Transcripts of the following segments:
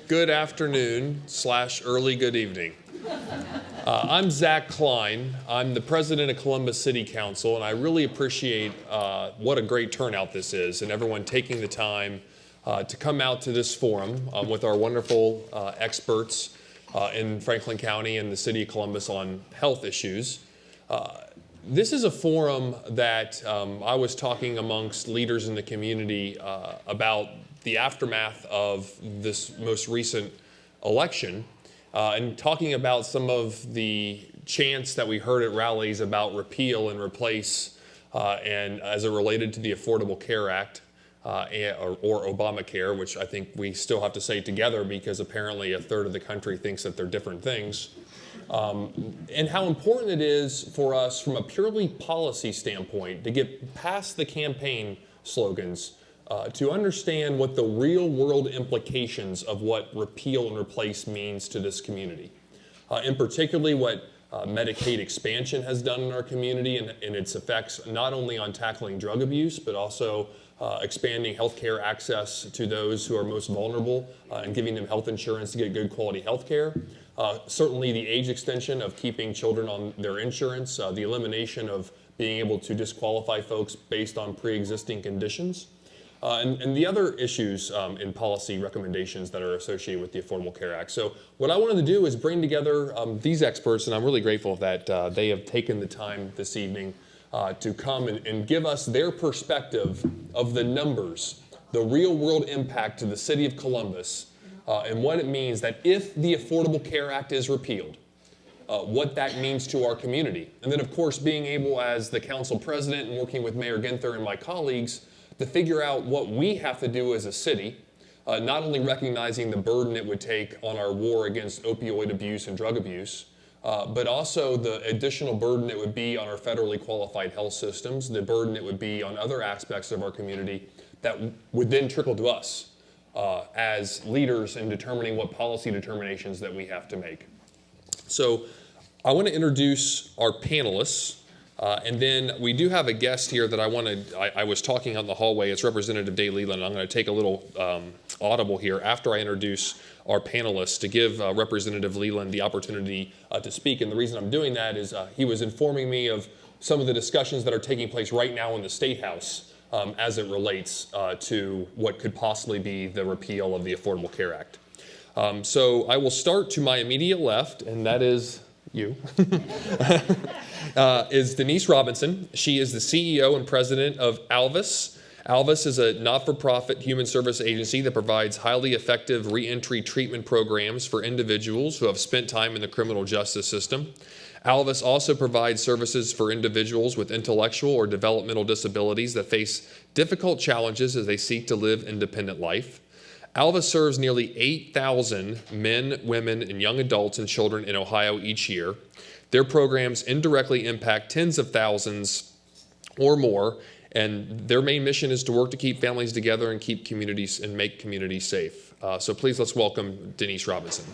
good afternoon / early good evening. I'm Zach Klein. I'm the president of Columbus City Council, and I really appreciate what a great turnout this is and everyone taking the time to come out to this forum with our wonderful experts in Franklin County and the city of Columbus on health issues. This is a forum that I was talking amongst leaders in the community about the aftermath of this most recent election and talking about some of the chants that we heard at rallies about repeal and replace and as it related to the Affordable Care Act or Obamacare, which I think we still have to say together because apparently a third of the country thinks that they're different things. And how important it is for us from a purely policy standpoint to get past the campaign slogans to understand what the real world implications of what repeal and replace means to this community. In particularly what Medicaid expansion has done in our community and its effects not only on tackling drug abuse, but also expanding healthcare access to those who are most vulnerable and giving them health insurance to get good quality health care. Certainly the age extension of keeping children on their insurance, the elimination of being able to disqualify folks based on pre-existing conditions, and the other issues in policy recommendations that are associated with the Affordable Care Act. So what I wanted to do is bring together these experts, and I'm really grateful that they have taken the time this evening to come and give us their perspective of the numbers, the real world impact to the city of Columbus, and what it means that if the Affordable Care Act is repealed, what that means to our community. And then, of course, being able as the council president and working with Mayor Ginther and my colleagues to figure out what we have to do as a city, not only recognizing the burden it would take on our war against opioid abuse and drug abuse, but also the additional burden it would be on our federally qualified health systems, the burden it would be on other aspects of our community that would then trickle to us as leaders in determining what policy determinations that we have to make. So I want to introduce our panelists, and then we do have a guest here that I was talking out in the hallway. It's Representative Dave Leland. I'm going to take a little audible here after I introduce our panelists to give Representative Leland the opportunity to speak. And the reason I'm doing that is he was informing me of some of the discussions that are taking place right now in the State House as it relates to what could possibly be the repeal of the Affordable Care Act. So I will start to my immediate left, and that is you, is Denise Robinson. She is the CEO and president of Alvis. Alvis is a not-for-profit human service agency that provides highly effective reentry treatment programs for individuals who have spent time in the criminal justice system. Alvis also provides services for individuals with intellectual or developmental disabilities that face difficult challenges as they seek to live independent life. Alvis serves nearly 8,000 men, women, and young adults and children in Ohio each year. Their programs indirectly impact tens of thousands or more, and their main mission is to work to keep families together and keep communities and make communities safe. So please let's welcome Denise Robinson.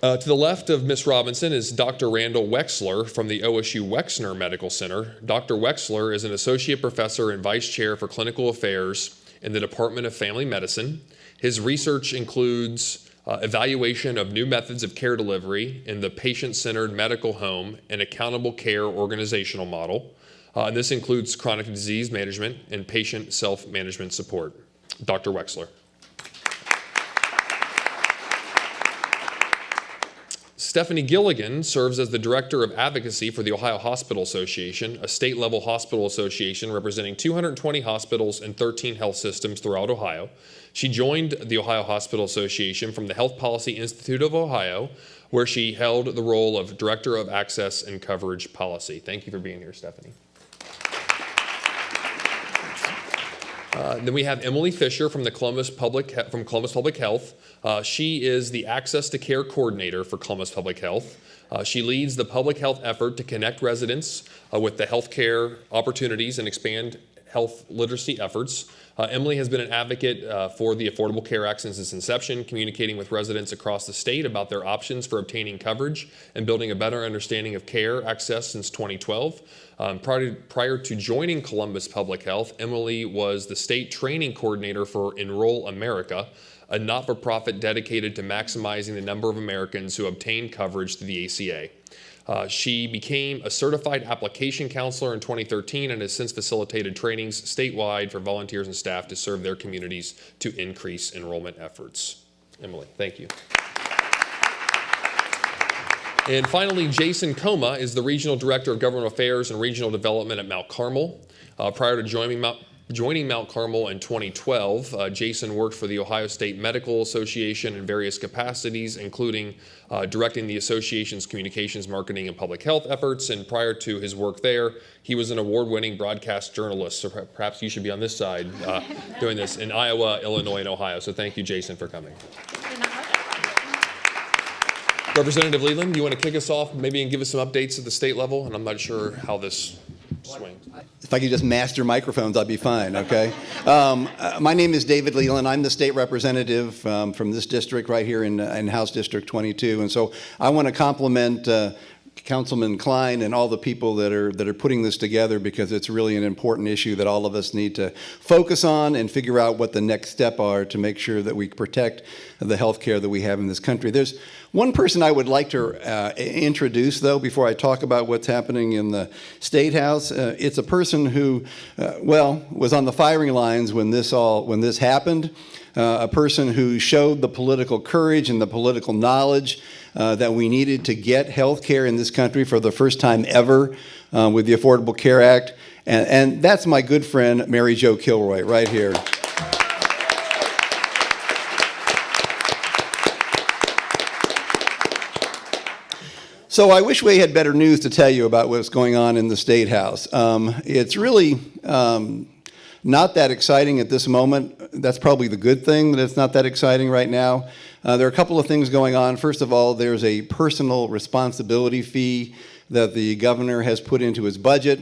To the left of Ms. Robinson is Dr. Randall Wexler from the OSU Wexner Medical Center. Dr. Wexler is an associate professor and vice chair for clinical affairs in the Department of Family Medicine. His research includes evaluation of new methods of care delivery in the patient-centered medical home and accountable care organizational model. And this includes chronic disease management and patient self-management support. Dr. Wexler. Stephanie Gilligan serves as the Director of Advocacy for the Ohio Hospital Association, a state-level hospital association representing 220 hospitals and 13 health systems throughout Ohio. She joined the Ohio Hospital Association from the Health Policy Institute of Ohio, where she held the role of Director of Access and Coverage Policy. Thank you for being here, Stephanie. Then we have Emily Fisher from Columbus Public Health. She is the Access to Care Coordinator for Columbus Public Health. She leads the public health effort to connect residents with the healthcare opportunities and expand health literacy efforts. Emily has been an advocate for the Affordable Care Act since its inception, communicating with residents across the state about their options for obtaining coverage and building a better understanding of care access since 2012. Prior to joining Columbus Public Health, Emily was the state training coordinator for Enroll America, a not-for-profit dedicated to maximizing the number of Americans who obtain coverage through the ACA. She became a certified application counselor in 2013 and has since facilitated trainings statewide for volunteers and staff to serve their communities to increase enrollment efforts. Emily, thank you. And finally, Jason Coma is the Regional Director of Government Affairs and Regional Development at Mount Carmel. Prior to joining Mount Carmel in 2012, Jason worked for the Ohio State Medical Association in various capacities, including directing the association's communications, marketing, and public health efforts. And prior to his work there, he was an award-winning broadcast journalist. So perhaps you should be on this side doing this in Iowa, Illinois, and Ohio. So thank you, Jason, for coming. Representative Leland, you want to kick us off maybe and give us some updates at the state level? And I'm not sure how this swings. If I could just master microphones, I'd be fine, okay? My name is David Leland. I'm the state representative from this district right here in House District 22. And so I want to compliment Councilman Klein and all the people that are putting this together, because it's really an important issue that all of us need to focus on and figure out what the next step are to make sure that we protect the health care that we have in this country. There's one person I would like to introduce, though, before I talk about what's happening in the State House. It's a person who, was on the firing lines when this happened. A person who showed the political courage and the political knowledge that we needed to get health care in this country for the first time ever with the Affordable Care Act. And that's my good friend, Mary Jo Kilroy, right here. So I wish we had better news to tell you about what's going on in the State House. It's really not that exciting at this moment. That's probably the good thing, that it's not that exciting right now. There are a couple of things going on. First of all, there's a personal responsibility fee that the governor has put into his budget,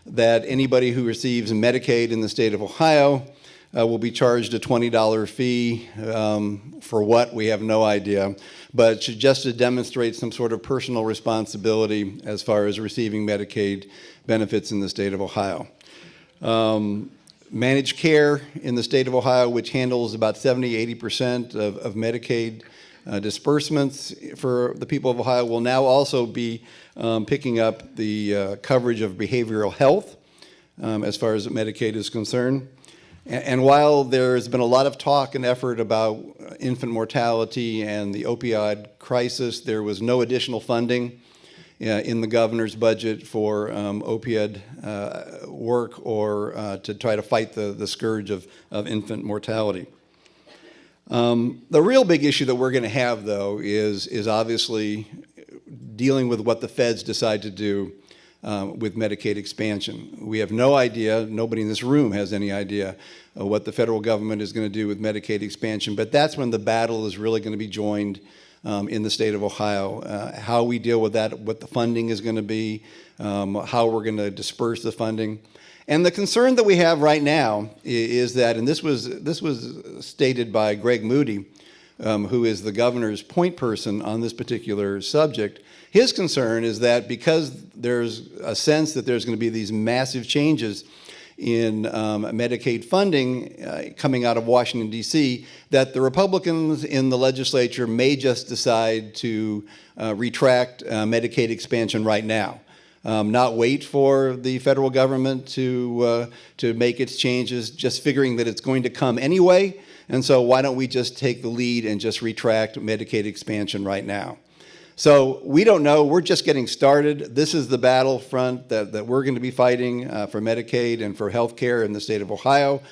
that anybody who receives Medicaid in the state of Ohio will be charged a $20 fee. For what, we have no idea. But just to demonstrate some sort of personal responsibility as far as receiving Medicaid benefits in the state of Ohio. Managed care in the state of Ohio, which handles about 70–80% of Medicaid disbursements for the people of Ohio, will now also be picking up the coverage of behavioral health as far as Medicaid is concerned. And while there's been a lot of talk and effort about infant mortality and the opioid crisis, there was no additional funding in the governor's budget for opioid work or to try to fight the scourge of infant mortality. The real big issue that we're going to have, though, is obviously dealing with what the feds decide to do with Medicaid expansion. We have no idea, nobody in this room has any idea what the federal government is going to do with Medicaid expansion, but that's when the battle is really going to be joined in the state of Ohio. How we deal with that, what the funding is going to be, how we're going to disperse the funding. And the concern that we have right now is that, and this was stated by Greg Moody, who is the governor's point person on this particular subject. His concern is that because there's a sense that there's going to be these massive changes in Medicaid funding coming out of Washington, D.C., that the Republicans in the legislature may just decide to retract Medicaid expansion right now. Not wait for the federal government to make its changes, just figuring that it's going to come anyway. And so why don't we just take the lead and just retract Medicaid expansion right now? So we don't know. We're just getting started. This is the battlefront that we're going to be fighting for Medicaid and for health care in the state of Ohio.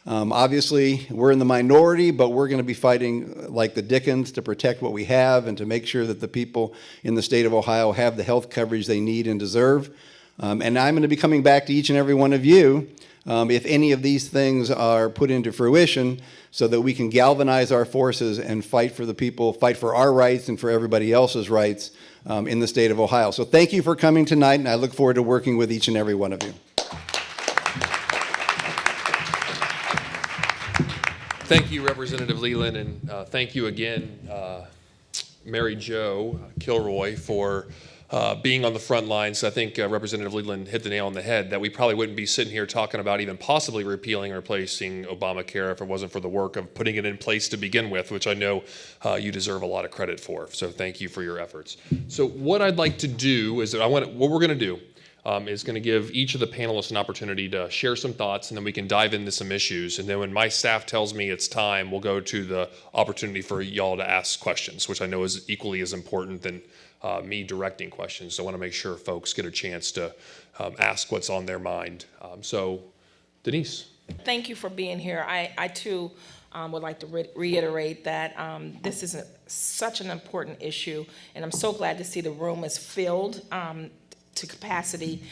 Obviously, we're in the minority, but we're going to be fighting like the Dickens to protect what we have and to make sure that the people in the state of Ohio have the health coverage they need and deserve. And I'm going to be coming back to each and every one of you if any of these things are put into fruition, so that we can galvanize our forces and fight for the people, fight for our rights and for everybody else's rights in the state of Ohio. So thank you for coming tonight, and I look forward to working with each and every one of you. Thank you, Representative Leland, and thank you again, Mary Jo Kilroy, for being on the front lines. I think Representative Leland hit the nail on the head that we probably wouldn't be sitting here talking about even possibly repealing or replacing Obamacare if it wasn't for the work of putting it in place to begin with, which I know you deserve a lot of credit for. So thank you for your efforts. So what I'd like to do is what we're going to do is going to give each of the panelists an opportunity to share some thoughts, and then we can dive into some issues. And then when my staff tells me it's time, we'll go to the opportunity for y'all to ask questions, which I know is equally as important than me directing questions. So I want to make sure folks get a chance to ask what's on their mind. So, Denise. Thank you for being here. I too would like to reiterate that this is such an important issue, and I'm so glad to see the room is filled to capacity,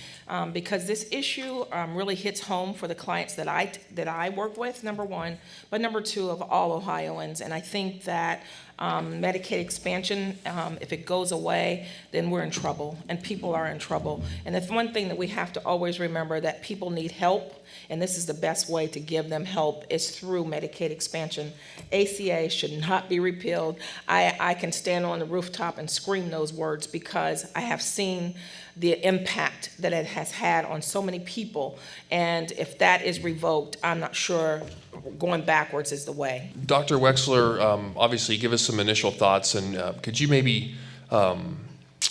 because this issue really hits home for the clients that I work with, number one, but number two, of all Ohioans. And I think that Medicaid expansion, if it goes away, then we're in trouble, and people are in trouble. And the one thing that we have to always remember, that people need help, and this is the best way to give them help, is through Medicaid expansion. ACA should not be repealed. I can stand on the rooftop and scream those words, because I have seen the impact that it has had on so many people. And if that is revoked, I'm not sure going backwards is the way. Dr. Wexler, obviously give us some initial thoughts, and could you maybe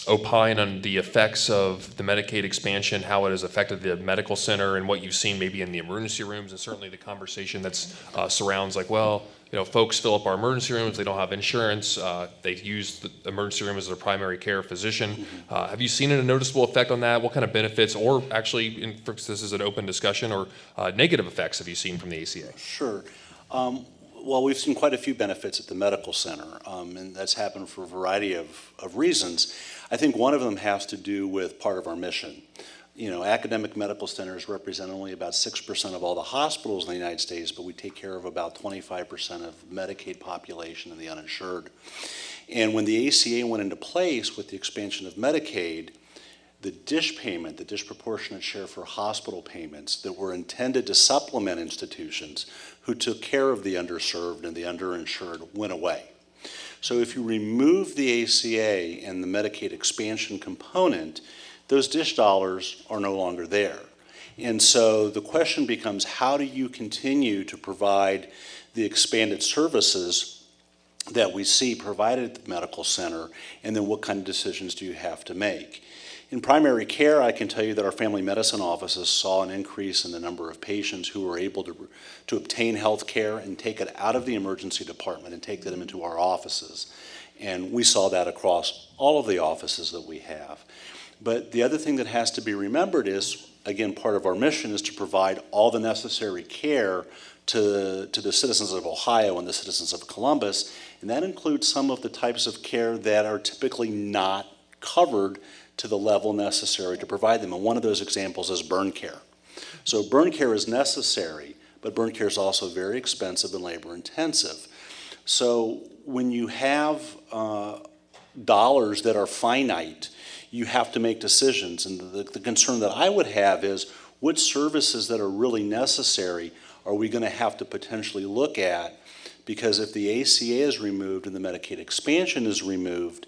opine on the effects of the Medicaid expansion, how it has affected the medical center, and what you've seen maybe in the emergency rooms, and certainly the conversation that's surrounds like, well, you know, folks fill up our emergency rooms, they don't have insurance, they use the emergency room as their primary care physician. Have you seen a noticeable effect on that? What kind of benefits, or actually, this is an open discussion, or negative effects have you seen from the ACA? Sure. Well, we've seen quite a few benefits at the medical center, and that's happened for a variety of reasons. I think one of them has to do with part of our mission. You know, academic medical centers represent only about 6% of all the hospitals in the United States, but we take care of about 25% of Medicaid population and the uninsured. And when the ACA went into place with the expansion of Medicaid, the DSH payment, the disproportionate share for hospital payments that were intended to supplement institutions who took care of the underserved and the underinsured, went away. So if you remove the ACA and the Medicaid expansion component, those DSH dollars are no longer there. And so the question becomes, how do you continue to provide the expanded services that we see provided at the medical center, and then what kind of decisions do you have to make? In primary care, I can tell you that our family medicine offices saw an increase in the number of patients who were able to obtain health care and take it out of the emergency department and take them into our offices. And we saw that across all of the offices that we have. But the other thing that has to be remembered is, again, part of our mission is to provide all the necessary care to the citizens of Ohio and the citizens of Columbus, and that includes some of the types of care that are typically not covered to the level necessary to provide them. And one of those examples is burn care. So burn care is necessary, but burn care is also very expensive and labor intensive. So when you have dollars that are finite, you have to make decisions. And the concern that I would have is, what services that are really necessary are we going to have to potentially look at? Because if the ACA is removed and the Medicaid expansion is removed,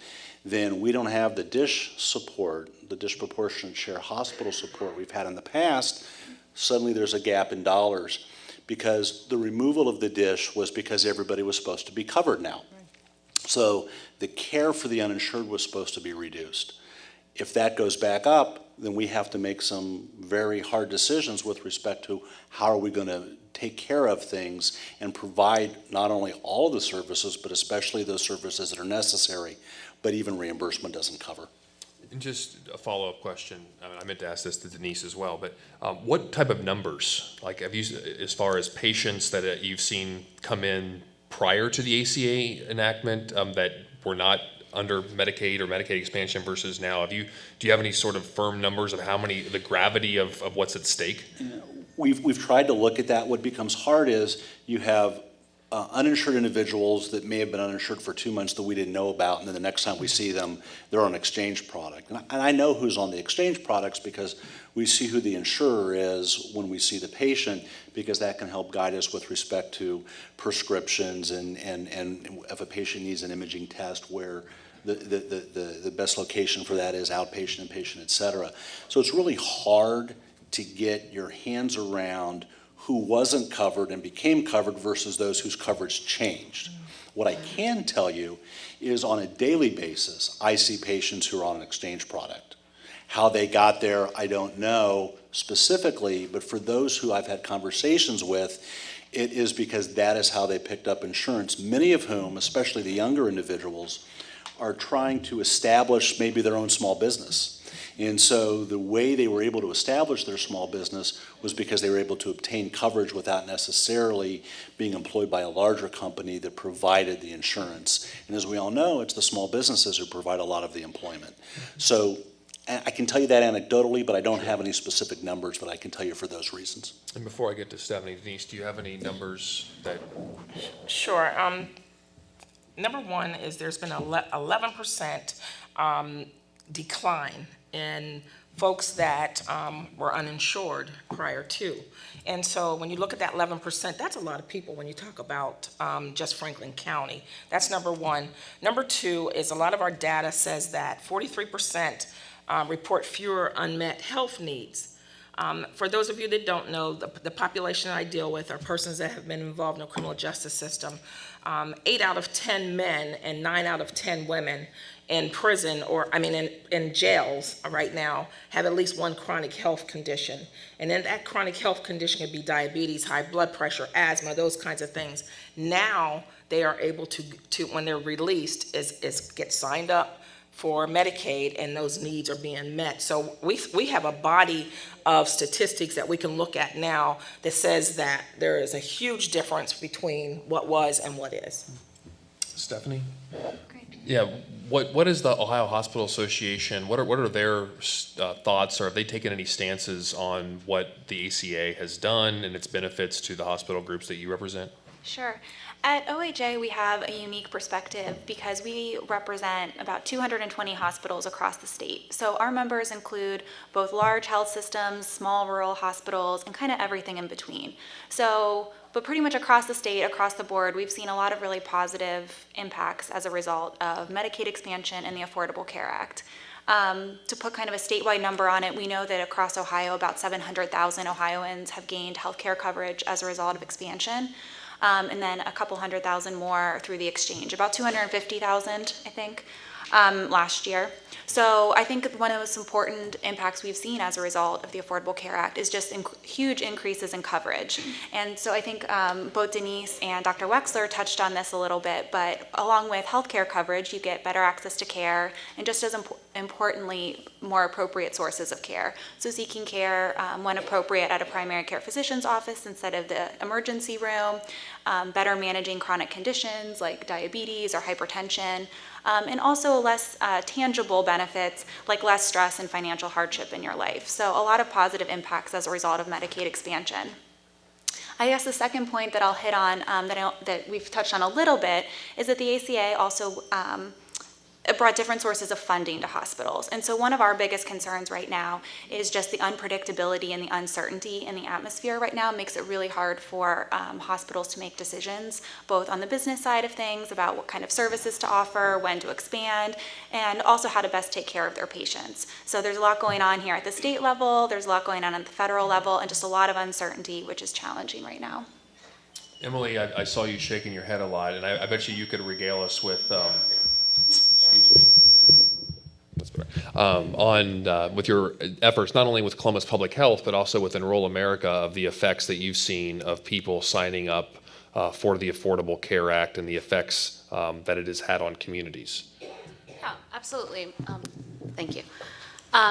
then we don't have the DSH support, the disproportionate share hospital support we've had in the past. Suddenly there's a gap in dollars, because the removal of the DSH was because everybody was supposed to be covered now. So the care for the uninsured was supposed to be reduced. If that goes back up, then we have to make some very hard decisions with respect to how are we going to take care of things and provide not only all of the services, but especially those services that are necessary, but even reimbursement doesn't cover. And just a follow-up question. I meant to ask this to Denise as well, but what type of numbers, like have you, as far as patients that you've seen come in prior to the ACA enactment that were not under Medicaid or Medicaid expansion versus now? Do you have any sort of firm numbers of how many, the gravity of what's at stake? We've tried to look at that. What becomes hard is you have uninsured individuals that may have been uninsured for 2 months that we didn't know about, and then the next time we see them, they're on an exchange product. And I know who's on the exchange products because we see who the insurer is when we see the patient, because that can help guide us with respect to prescriptions and if a patient needs an imaging test, where the best location for that is outpatient, inpatient, et cetera. So it's really hard to get your hands around who wasn't covered and became covered versus those whose coverage changed. What I can tell you is on a daily basis, I see patients who are on an exchange product. How they got there, I don't know specifically, but for those who I've had conversations with, it is because that is how they picked up insurance, many of whom, especially the younger individuals, are trying to establish maybe their own small business. And so the way they were able to establish their small business was because they were able to obtain coverage without necessarily being employed by a larger company that provided the insurance. And as we all know, it's the small businesses who provide a lot of the employment. So I can tell you that anecdotally, but I don't have any specific numbers, but I can tell you for those reasons. And before I get to Stephanie, Denise, do you have any numbers that? Sure. Number one is there's been 11% decline in folks that were uninsured prior to. And so when you look at that 11%, that's a lot of people when you talk about just Franklin County. That's number one. Number two is a lot of our data says that 43% report fewer unmet health needs. For those of you that don't know, the population I deal with are persons that have been involved in the criminal justice system. 8 out of 10 men and 9 out of 10 women in prison, or in jails right now, have at least one chronic health condition. And then that chronic health condition could be diabetes, high blood pressure, asthma, those kinds of things. Now they are able to when they're released, is get signed up for Medicaid, and those needs are being met. So we have a body of statistics that we can look at now that says that there is a huge difference between what was and what is. Stephanie? Great. Yeah, what is the Ohio Hospital Association, what are their thoughts, or have they taken any stances on what the ACA has done and its benefits to the hospital groups that you represent? Sure. At OHA, we have a unique perspective because we represent about 220 hospitals across the state. So our members include both large health systems, small rural hospitals, and kind of everything in between. But pretty much across the state, across the board, we've seen a lot of really positive impacts as a result of Medicaid expansion and the Affordable Care Act. To put kind of a statewide number on it, we know that across Ohio, about 700,000 Ohioans have gained health care coverage as a result of expansion. And then a couple 100,000 more through the exchange, about 250,000, I think, last year. So I think one of the most important impacts we've seen as a result of the Affordable Care Act is just huge increases in coverage. And so I think both Denise and Dr. Wexler touched on this a little bit, but along with healthcare coverage, you get better access to care, and just as importantly, more appropriate sources of care. So seeking care when appropriate at a primary care physician's office instead of the emergency room, better managing chronic conditions like diabetes or hypertension, and also less tangible benefits like less stress and financial hardship in your life. So a lot of positive impacts as a result of Medicaid expansion. I guess the second point that I'll hit on that we've touched on a little bit is that the ACA also brought different sources of funding to hospitals. And so one of our biggest concerns right now is just the unpredictability and the uncertainty in the atmosphere right now makes it really hard for hospitals to make decisions, both on the business side of things about what kind of services to offer, when to expand, and also how to best take care of their patients. So there's a lot going on here at the state level, there's a lot going on at the federal level, and just a lot of uncertainty, which is challenging right now. Emily, I saw you shaking your head a lot, and I bet you could regale us with excuse me. That's better. With your efforts, not only with Columbus Public Health, but also with Enroll America, of the effects that you've seen of people signing up for the Affordable Care Act and the effects that it has had on communities. Yeah, absolutely. Thank you.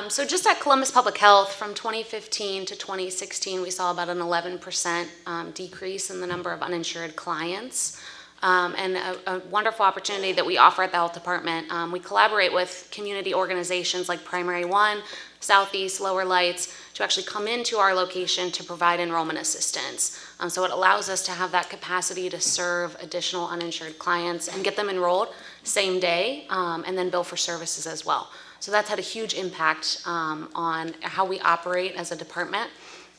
So just at Columbus Public Health, from 2015 to 2016, we saw about an 11% decrease in the number of uninsured clients. And a wonderful opportunity that we offer at the health department. We collaborate with community organizations like Primary One, Southeast, Lower Lights, to actually come into our location to provide enrollment assistance. So it allows us to have that capacity to serve additional uninsured clients and get them enrolled same day, and then bill for services as well. So that's had a huge impact on how we operate as a department.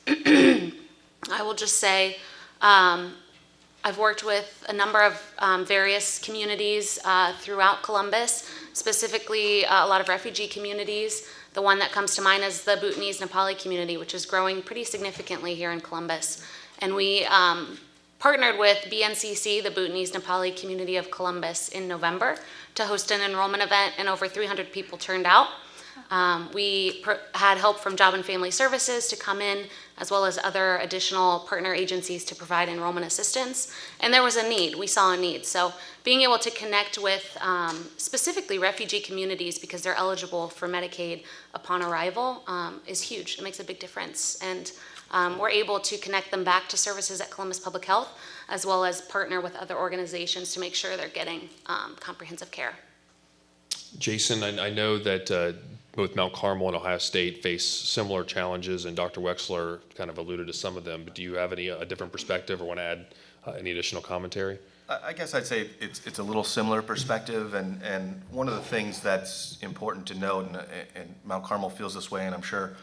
I will just say, I've worked with a number of various communities throughout Columbus, specifically a lot of refugee communities. The one that comes to mind is the Bhutanese Nepali community, which is growing pretty significantly here in Columbus. And we partnered with BNCC, the Bhutanese Nepali community of Columbus, in November to host an enrollment event, and over 300 people turned out. We had help from Job and Family Services to come in, as well as other additional partner agencies to provide enrollment assistance. And there was a need, we saw a need. So being able to connect with specifically refugee communities, because they're eligible for Medicaid upon arrival, is huge. It makes a big difference. And we're able to connect them back to services at Columbus Public Health, as well as partner with other organizations to make sure they're getting comprehensive care. Jason, I know that both Mount Carmel and Ohio State face similar challenges, and Dr. Wexler kind of alluded to some of them, but do you have a different perspective or want to add any additional commentary? I guess I'd say it's a little similar perspective, and one of the things that's important to note, and Mount Carmel feels this way, and I'm sure,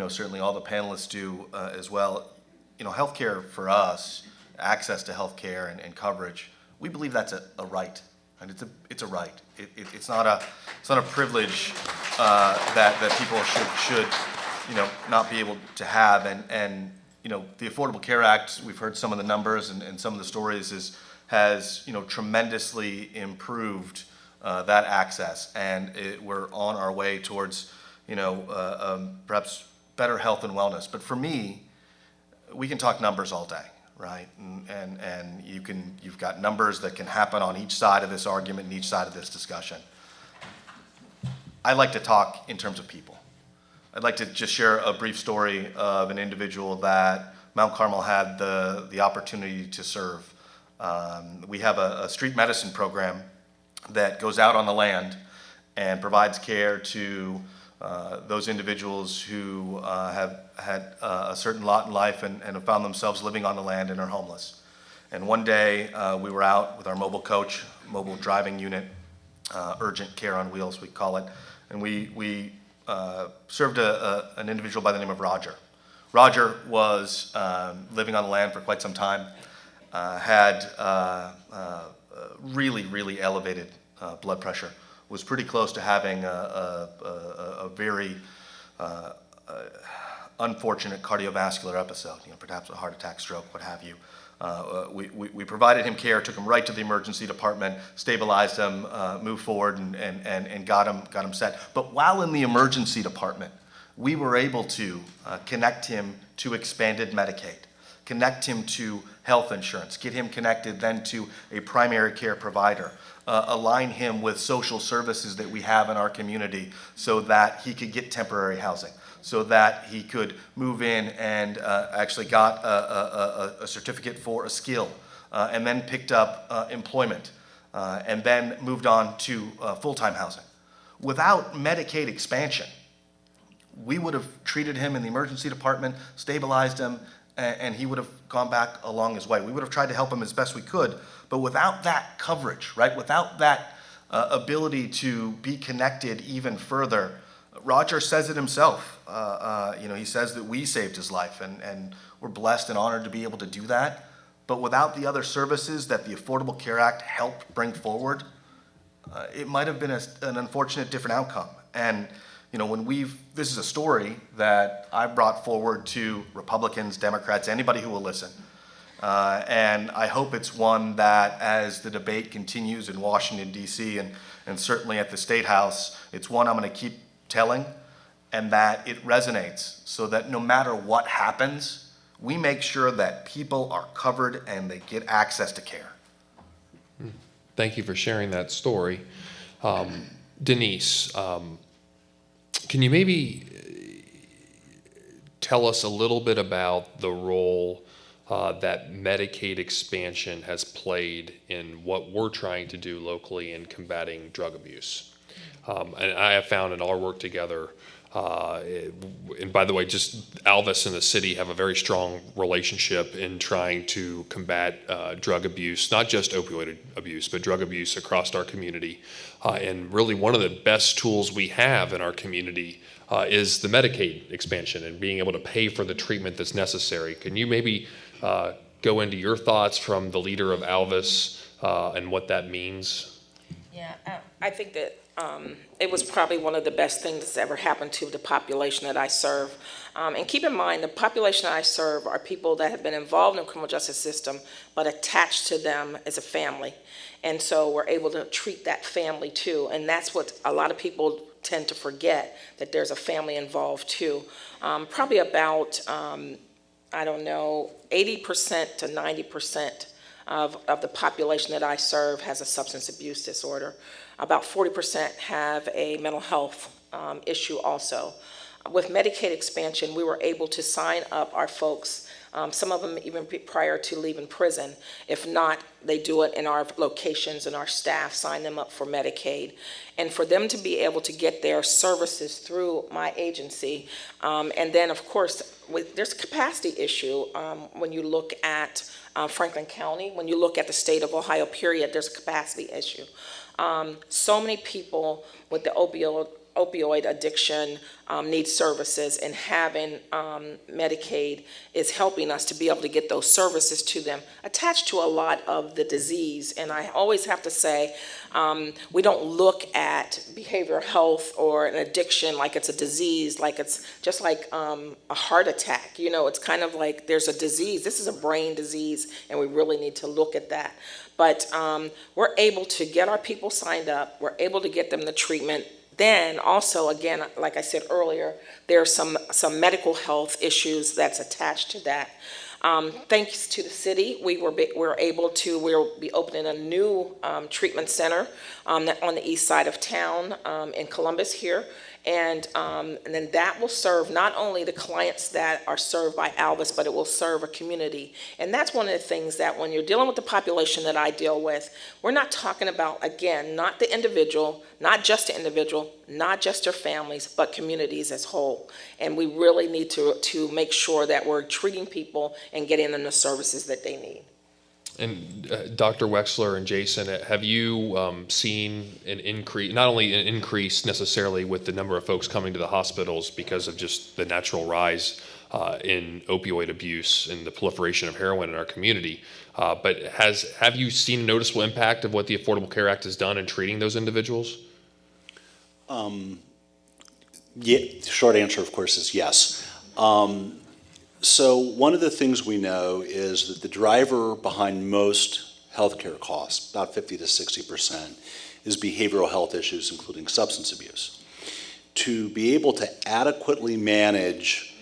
certainly all the panelists do as well, healthcare for us, access to healthcare and coverage, we believe that's a right. And it's a right. It's not a privilege that people should not be able to have. And the Affordable Care Act, we've heard some of the numbers and some of the stories has tremendously improved that access, and we're on our way towards perhaps better health and wellness. But for me, we can talk numbers all day. Right, and you've got numbers that can happen on each side of this argument and each side of this discussion. I like to talk in terms of people. I'd like to just share a brief story of an individual that Mount Carmel had the opportunity to serve. We have a street medicine program that goes out on the land and provides care to those individuals who have had a certain lot in life and have found themselves living on the land and are homeless. And one day we were out with our mobile coach, mobile driving unit, urgent care on wheels we call it, and we served an individual by the name of Roger. Roger was living on the land for quite some time, had really elevated blood pressure, was pretty close to having a very unfortunate cardiovascular episode, perhaps a heart attack, stroke, what have you. We provided him care, took him right to the emergency department, stabilized him, moved forward, and got him set. But while in the emergency department, we were able to connect him to expanded Medicaid, connect him to health insurance, get him connected then to a primary care provider, align him with social services that we have in our community so that he could get temporary housing, so that he could move in and actually got a certificate for a skill, and then picked up employment, and then moved on to full-time housing. Without Medicaid expansion, we would have treated him in the emergency department, stabilized him, and he would have gone back along his way. We would have tried to help him as best we could, but without that coverage, right, without that ability to be connected even further, Roger says it himself. He says that we saved his life, and we're blessed and honored to be able to do that. But without the other services that the Affordable Care Act helped bring forward, it might have been an unfortunate different outcome. And this is a story that I brought forward to Republicans, Democrats, anybody who will listen. And I hope it's one that, as the debate continues in Washington, D.C., and certainly at the State House, it's one I'm going to keep telling, and that it resonates, so that no matter what happens, we make sure that people are covered and they get access to care. Thank you for sharing that story. Denise, can you maybe tell us a little bit about the role that Medicaid expansion has played in what we're trying to do locally in combating drug abuse? And I have found in our work together, And by the way, just Alvis and the city have a very strong relationship in trying to combat drug abuse, not just opioid abuse, but drug abuse across our community. And really one of the best tools we have in our community is the Medicaid expansion and being able to pay for the treatment that's necessary. Can you maybe go into your thoughts from the leader of Alvis and what that means? Yeah, I think that it was probably one of the best things that's ever happened to the population that I serve. And keep in mind, the population that I serve are people that have been involved in the criminal justice system, but attached to them as a family. And so we're able to treat that family too. And that's what a lot of people tend to forget, that there's a family involved too. Probably about, 80% to 90% of the population that I serve has a substance abuse disorder. About 40% have a mental health issue also. With Medicaid expansion, we were able to sign up our folks, some of them even prior to leaving prison. If not, they do it in our locations, and our staff sign them up for Medicaid. And for them to be able to get their services through my agency, and then of course, there's a capacity issue when you look at Franklin County, when you look at the state of Ohio, period, there's a capacity issue. So many people with the opioid addiction need services, and having Medicaid is helping us to be able to get those services to them, attached to a lot of the disease. And I always have to say, we don't look at behavioral health or an addiction like it's a disease, like it's just like a heart attack. You know, it's kind of like there's a disease. This is a brain disease, and we really need to look at that. But we're able to get our people signed up. We're able to get them the treatment. Then also, again, like I said earlier, there are some medical health issues that's attached to that. Thanks to the city, we'll be opening a new treatment center on the east side of town in Columbus here. And then that will serve not only the clients that are served by Alvis, but it will serve a community. And that's one of the things that when you're dealing with the population that I deal with, we're not talking about, again, not the individual, not just the individual, not just their families, but communities as whole. And we really need to make sure that we're treating people and getting them the services that they need. And Dr. Wexler and Jason, have you seen an increase, not only an increase necessarily with the number of folks coming to the hospitals because of just the natural rise in opioid abuse and the proliferation of heroin in our community, but have you seen a noticeable impact of what the Affordable Care Act has done in treating those individuals? Yeah, the short answer, of course, is yes. So one of the things we know is that the driver behind most healthcare costs, about 50 to 60%, is behavioral health issues, including substance abuse. To be able to adequately manage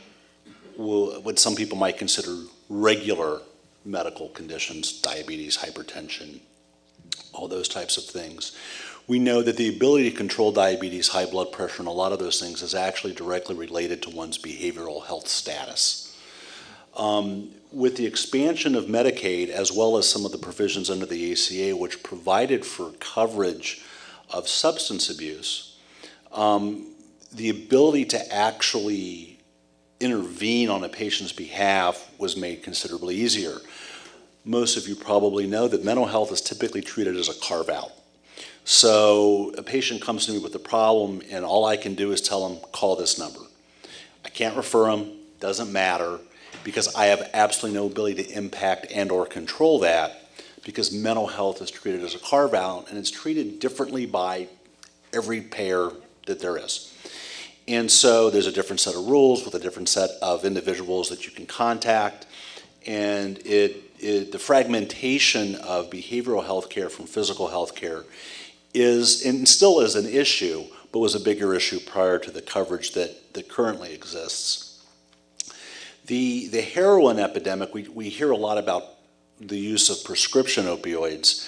what some people might consider regular medical conditions, diabetes, hypertension, all those types of things, we know that the ability to control diabetes, high blood pressure, and a lot of those things is actually directly related to one's behavioral health status. With the expansion of Medicaid, as well as some of the provisions under the ACA, which provided for coverage of substance abuse, the ability to actually intervene on a patient's behalf was made considerably easier. Most of you probably know that mental health is typically treated as a carve-out. So a patient comes to me with a problem, and all I can do is tell them, call this number. I can't refer them, doesn't matter, because I have absolutely no ability to impact and or control that, because mental health is treated as a carve-out, and it's treated differently by every payer that there is. And so there's a different set of rules with a different set of individuals that you can contact, and the fragmentation of behavioral health care from physical health care is, and still is, an issue, but was a bigger issue prior to the coverage that currently exists. The heroin epidemic, we hear a lot about the use of prescription opioids,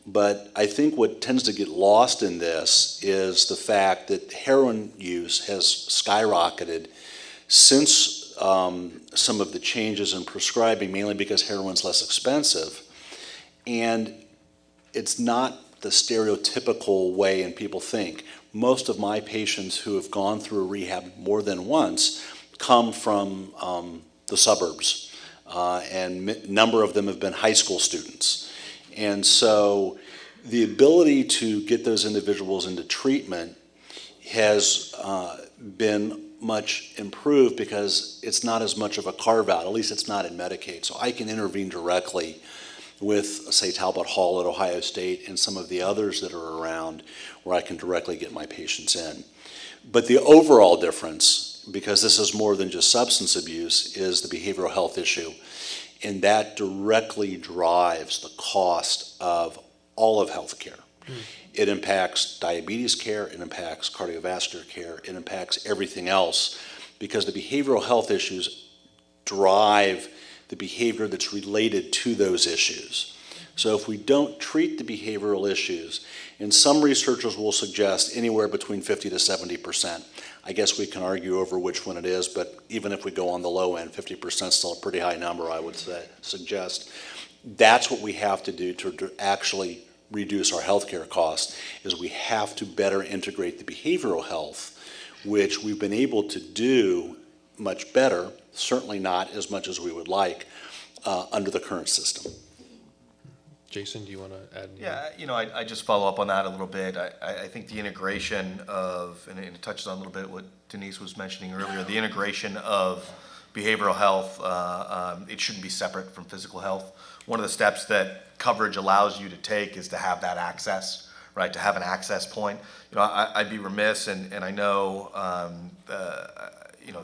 but I think what tends to get lost in this is the fact that heroin use has skyrocketed since some of the changes in prescribing, mainly because heroin's less expensive, and it's not the stereotypical way and people think. most of my patients who have gone through a rehab more than once come from the suburbs, and a number of them have been high school students. And so the ability to get those individuals into treatment has been much improved because it's not as much of a carve-out, at least it's not in Medicaid. So I can intervene directly with, say, Talbot Hall at Ohio State and some of the others that are around where I can directly get my patients in. But the overall difference, because this is more than just substance abuse, is the behavioral health issue. And that directly drives the cost of all of healthcare. It impacts diabetes care, it impacts cardiovascular care, it impacts everything else, because the behavioral health issues drive the behavior that's related to those issues. So if we don't treat the behavioral issues, and some researchers will suggest anywhere between 50 to 70%. I guess we can argue over which one it is, but even if we go on the low end, 50% is still a pretty high number, I would suggest. That's what we have to do to actually reduce our healthcare costs, is we have to better integrate the behavioral health, which we've been able to do much better, certainly not as much as we would like, under the current system. Jason, do you want to add anything? Yeah, I just follow up on that a little bit. I think the integration of, and it touches on a little bit what Denise was mentioning earlier, the integration of behavioral health, it shouldn't be separate from physical health. One of the steps that coverage allows you to take is to have that access, right? To have an access point. I'd be remiss, and I know,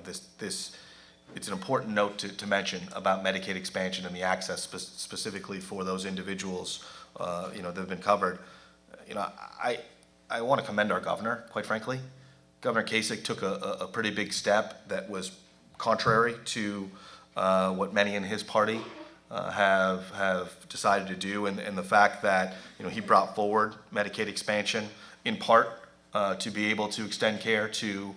this it's an important note to mention about Medicaid expansion and the access specifically for those individuals, that have been covered. I want to commend our governor, quite frankly. Governor Kasich took a pretty big step that was contrary to what many in his party have decided to do, and the fact that he brought forward Medicaid expansion in part to be able to extend care to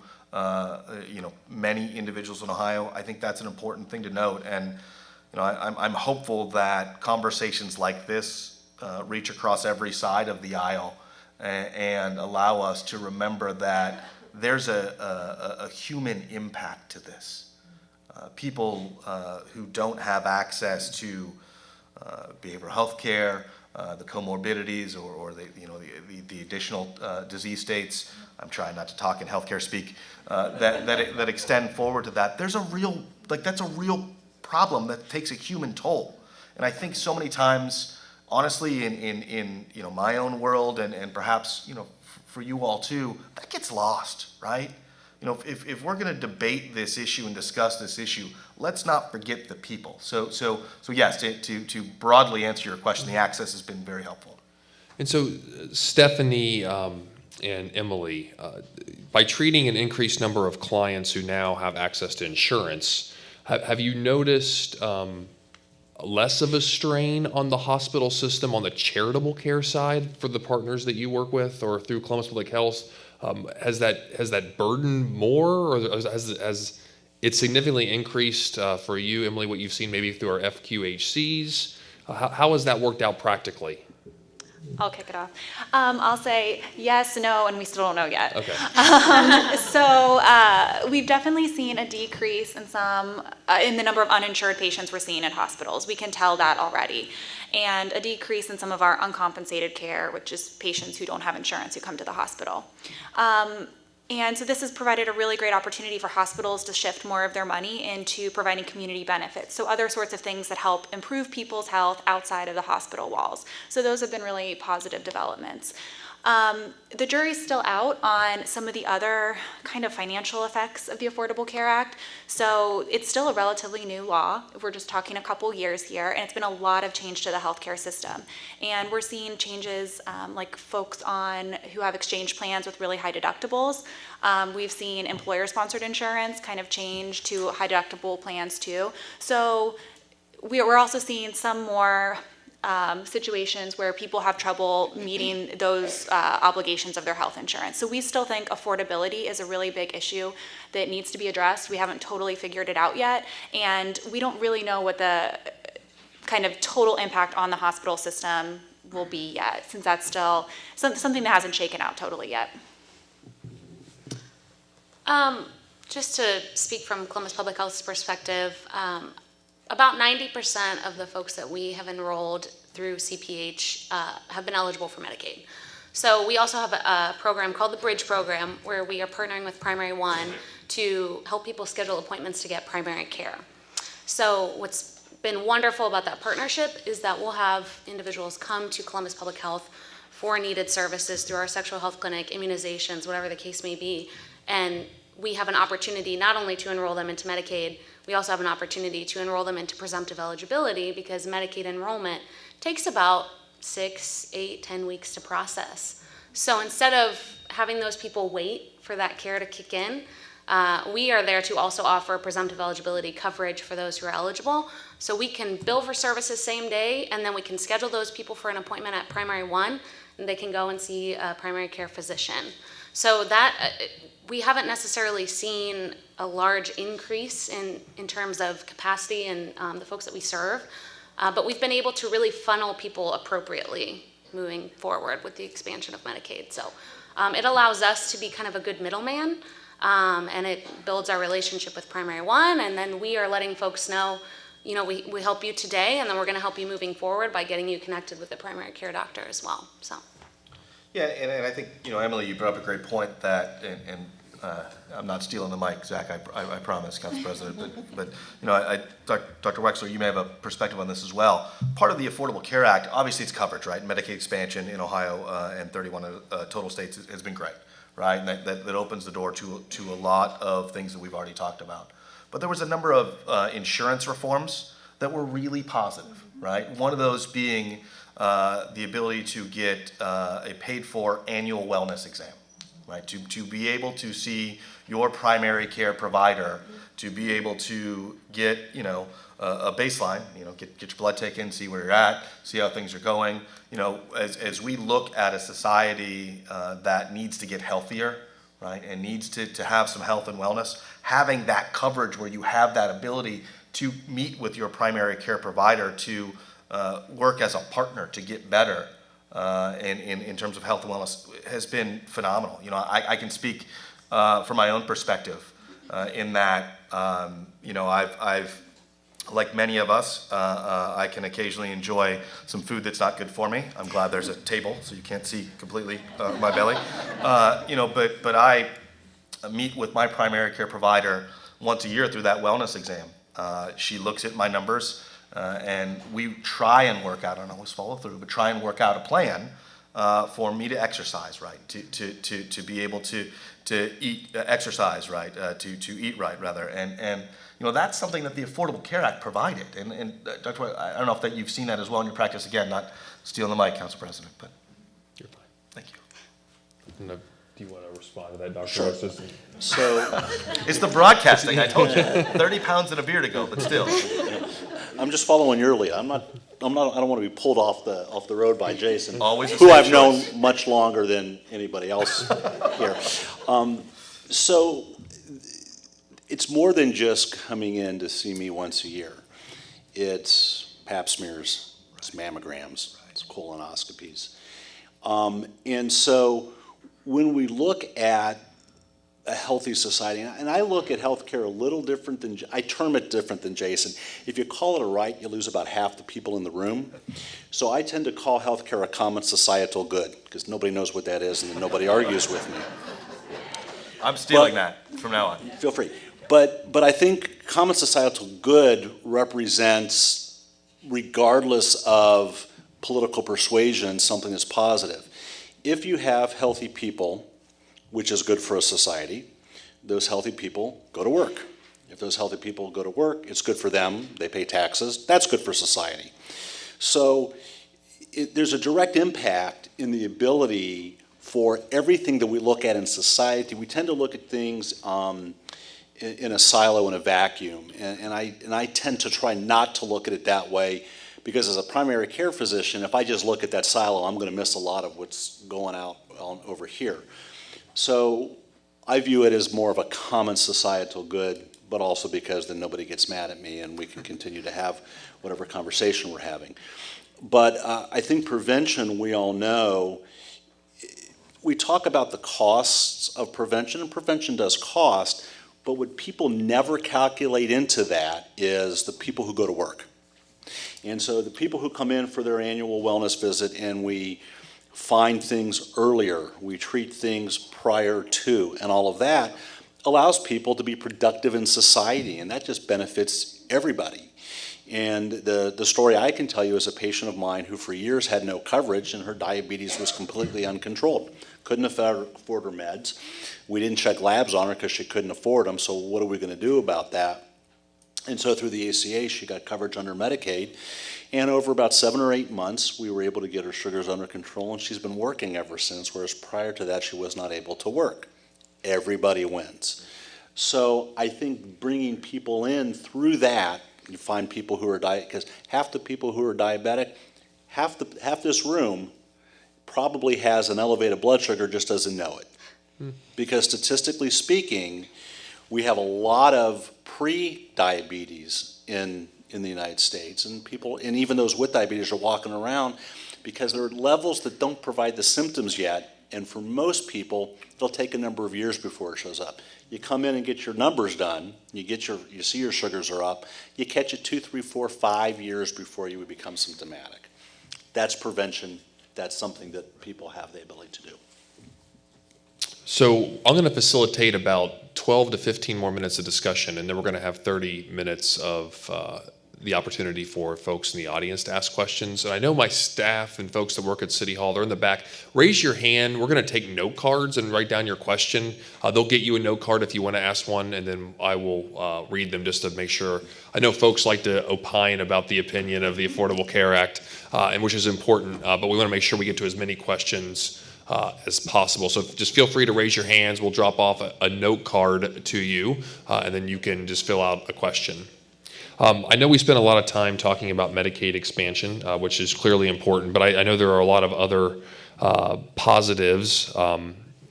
many individuals in Ohio. I think that's an important thing to note, and I'm hopeful that conversations like this reach across every side of the aisle and allow us to remember that there's a human impact to this. People who don't have access to behavioral health care, the comorbidities, or the additional disease states. I'm trying not to talk in healthcare speak. That extend forward to that. There's a real that's a real problem that takes a human toll. And I think so many times, honestly, in my own world and perhaps for you all too, that gets lost, right? If we're going to debate this issue and discuss this issue, let's not forget the people. So yes, to broadly answer your question, the access has been very helpful. And so, Stephanie and Emily, by treating an increased number of clients who now have access to insurance, have you noticed less of a strain on the hospital system on the charitable care side for the partners that you work with or through Columbus Public Health? Has that burdened more, or has it significantly increased for you, Emily, what you've seen maybe through our FQHCs? How has that worked out practically? I'll kick it off. I'll say yes, no, and we still don't know yet. Okay. So we've definitely seen a decrease in in the number of uninsured patients we're seeing in hospitals. We can tell that already. And a decrease in some of our uncompensated care, which is patients who don't have insurance who come to the hospital. And so this has provided a really great opportunity for hospitals to shift more of their money into providing community benefits. So other sorts of things that help improve people's health outside of the hospital walls. So those have been really positive developments. The jury's still out on some of the other kind of financial effects of the Affordable Care Act. So it's still a relatively new law. We're just talking a couple years here, and it's been a lot of change to the healthcare system. And we're seeing changes like folks who have exchange plans with really high deductibles. We've seen employer-sponsored insurance kind of change to high deductible plans too. So we're also seeing some more situations where people have trouble meeting those obligations of their health insurance. So we still think affordability is a really big issue that needs to be addressed. We haven't totally figured it out yet, and we don't really know what the kind of total impact on the hospital system will be yet, since that's still something that hasn't shaken out totally yet. Just to speak from Columbus Public Health's perspective, about 90% of the folks that we have enrolled through CPH have been eligible for Medicaid. So we also have a program called the Bridge Program where we are partnering with Primary One to help people schedule appointments to get primary care. So what's been wonderful about that partnership is that we'll have individuals come to Columbus Public Health for needed services through our sexual health clinic, immunizations, whatever the case may be. And we have an opportunity not only to enroll them into Medicaid, we also have an opportunity to enroll them into presumptive eligibility because Medicaid enrollment takes about 6, 8, 10 weeks to process. So instead of having those people wait for that care to kick in, we are there to also offer presumptive eligibility coverage for those who are eligible. So we can bill for services same day, and then we can schedule those people for an appointment at Primary One, and they can go and see a primary care physician. So that we haven't necessarily seen a large increase in terms of capacity and the folks that we serve, but we've been able to really funnel people appropriately moving forward with the expansion of Medicaid. So it allows us to be kind of a good middleman, and it builds our relationship with Primary One, and then we are letting folks know, you know, we help you today, and then we're going to help you moving forward by getting you connected with a primary care doctor as well. So. Yeah, and I think, you know, Emily, you brought up a great point that, and I'm not stealing the mic, Zach, I promise, Council President, but you know, Dr. Wexler, you may have a perspective on this as well. Part of the Affordable Care Act, obviously it's coverage, right? Medicaid expansion in Ohio and 31 total states has been great, right? And that opens the door to a lot of things that we've already talked about. But there was a number of insurance reforms that were really positive, right? One of those being the ability to get a paid-for annual wellness exam, right? To be able to see your primary care provider, to be able to get, you know, a baseline, you know, get your blood taken, see where you're at, see how things are going. You know, as we look at a society that needs to get healthier, right, and needs to have some health and wellness, having that coverage where you have that ability to meet with your primary care provider to work as a partner to get better in terms of health and wellness has been phenomenal. You know, I can speak from my own perspective in that, you know, I've like many of us, I can occasionally enjoy some food that's not good for me. I'm glad there's a table so you can't see completely my belly. You know, but I meet with my primary care provider once a year through that wellness exam. She looks at my numbers. And we try and work out, I don't always follow through, but try and work out a plan for me to exercise right, to be able to eat, exercise right, to eat right rather. And you know, that's something that the Affordable Care Act provided. And Dr. White, I don't know if you've seen that as well in your practice. Again, not stealing the mic, Council President, but You're fine. thank you. No, do you want to respond to that, Dr. Sure. Alvis? So It's the broadcasting, I told you. 30 pounds and a beer to go, but still. I'm just following your lead. I don't want to be pulled off the road by Jason, Always the who same I've known choice. much longer than anybody else here. So it's more than just coming in to see me once a year. It's pap smears, it's mammograms, it's colonoscopies. And so when we look at a healthy society, and I look at healthcare a little different than, I term it different than Jason. If you call it a right, you lose about half the people in the room. So I tend to call healthcare a common societal good, because nobody knows what that is and then nobody argues with me. I'm stealing that from now on. Feel free. But I think common societal good represents, regardless of political persuasion, something that's positive. If you have healthy people, which is good for a society, those healthy people go to work. If those healthy people go to work, it's good for them, they pay taxes, that's good for society. So there's a direct impact in the ability for everything that we look at in society. We tend to look at things in a silo, in a vacuum, and I tend to try not to look at it that way, because as a primary care physician, if I just look at that silo, I'm going to miss a lot of what's going out over here. So I view it as more of a common societal good, but also because then nobody gets mad at me and we can continue to have whatever conversation we're having. But I think prevention, we all know, we talk about the costs of prevention, and prevention does cost, but what people never calculate into that is the people who go to work. And so the people who come in for their annual wellness visit, and we find things earlier, we treat things prior to, and all of that allows people to be productive in society, and that just benefits everybody. And the story I can tell you is a patient of mine who for years had no coverage and her diabetes was completely uncontrolled. Couldn't afford her meds. We didn't check labs on her because she couldn't afford them, so what are we going to do about that? And so through the ACA, she got coverage under Medicaid. And over about 7 or 8 months, we were able to get her sugars under control, and she's been working ever since, whereas prior to that, she was not able to work. Everybody wins. So I think bringing people in through that, you find people who are because half the people who are diabetic, half this room probably has an elevated blood sugar, just doesn't know it. Because statistically speaking, we have a lot of pre-diabetes in the United States, and people, and even those with diabetes are walking around because there are levels that don't provide the symptoms yet, and for most people, it'll take a number of years before it shows up. You come in and get your numbers done, you see your sugars are up, you catch it 2, 3, 4, 5 years before you would become symptomatic. That's prevention. That's something that people have the ability to do. So I'm going to facilitate about 12 to 15 more minutes of discussion, and then we're going to have 30 minutes of the opportunity for folks in the audience to ask questions. And I know my staff and folks that work at City Hall, they're in the back. Raise your hand. We're going to take note cards and write down your question. They'll get you a note card if you want to ask one, and then I will read them just to make sure. I know folks like to opine about the opinion of the Affordable Care Act, and which is important, but we want to make sure we get to as many questions as possible. So just feel free to raise your hands. We'll drop off a note card to you, and then you can just fill out a question. I know we spent a lot of time talking about Medicaid expansion, which is clearly important, but I know there are a lot of other positives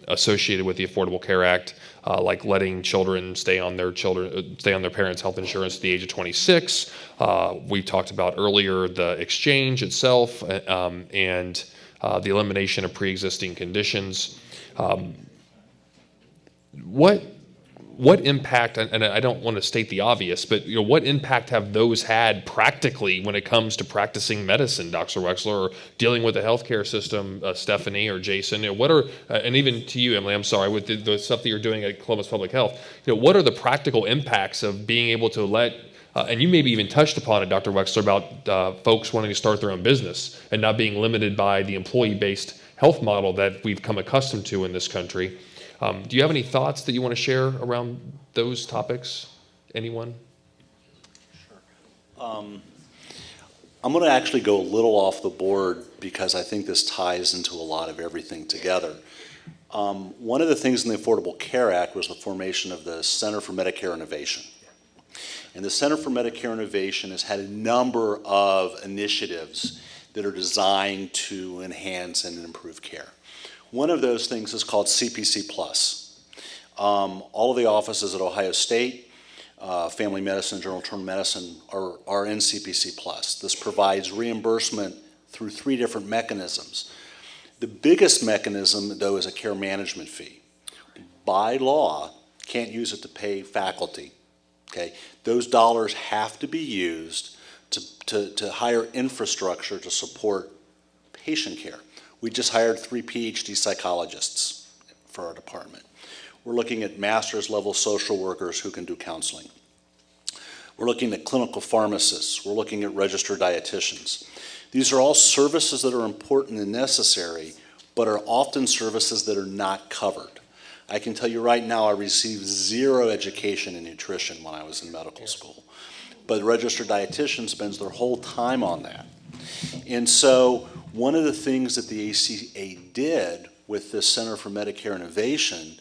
associated with the Affordable Care Act, like letting children stay on their parents' health insurance at the age of 26. We talked about earlier the exchange itself, and the elimination of pre-existing conditions. What impact, and I don't want to state the obvious, but what impact have those had practically when it comes to practicing medicine, Dr. Wexler, or dealing with the healthcare system, Stephanie or Jason? What are, and even to you, Emily, I'm sorry, with the stuff that you're doing at Columbus Public Health, what are the practical impacts of being able to let, and you maybe even touched upon it, Dr. Wexler, about folks wanting to start their own business and not being limited by the employee-based health model that we've come accustomed to in this country. Do you have any thoughts that you want to share around those topics? Anyone? Sure. I'm going to actually go a little off the board because I think this ties into a lot of everything together. One of the things in the Affordable Care Act was the formation of the Center for Medicare Innovation. And the Center for Medicare Innovation has had a number of initiatives that are designed to enhance and improve care. One of those things is called CPC Plus. All of the offices at Ohio State, Family Medicine, General Internal Medicine are in CPC Plus. This provides reimbursement through 3 different mechanisms. The biggest mechanism, though, is a care management fee. By law, can't use it to pay faculty. Okay, those dollars have to be used to hire infrastructure to support patient care. We just hired 3 PhD psychologists for our department. We're looking at master's level social workers who can do counseling. We're looking at clinical pharmacists. We're looking at registered dietitians. These are all services that are important and necessary, but are often services that are not covered. I can tell you right now, I received 0 education in nutrition when I was in medical school. But a registered dietitian spends their whole time on that. And so one of the things that the ACA did with the Center for Medicare Innovation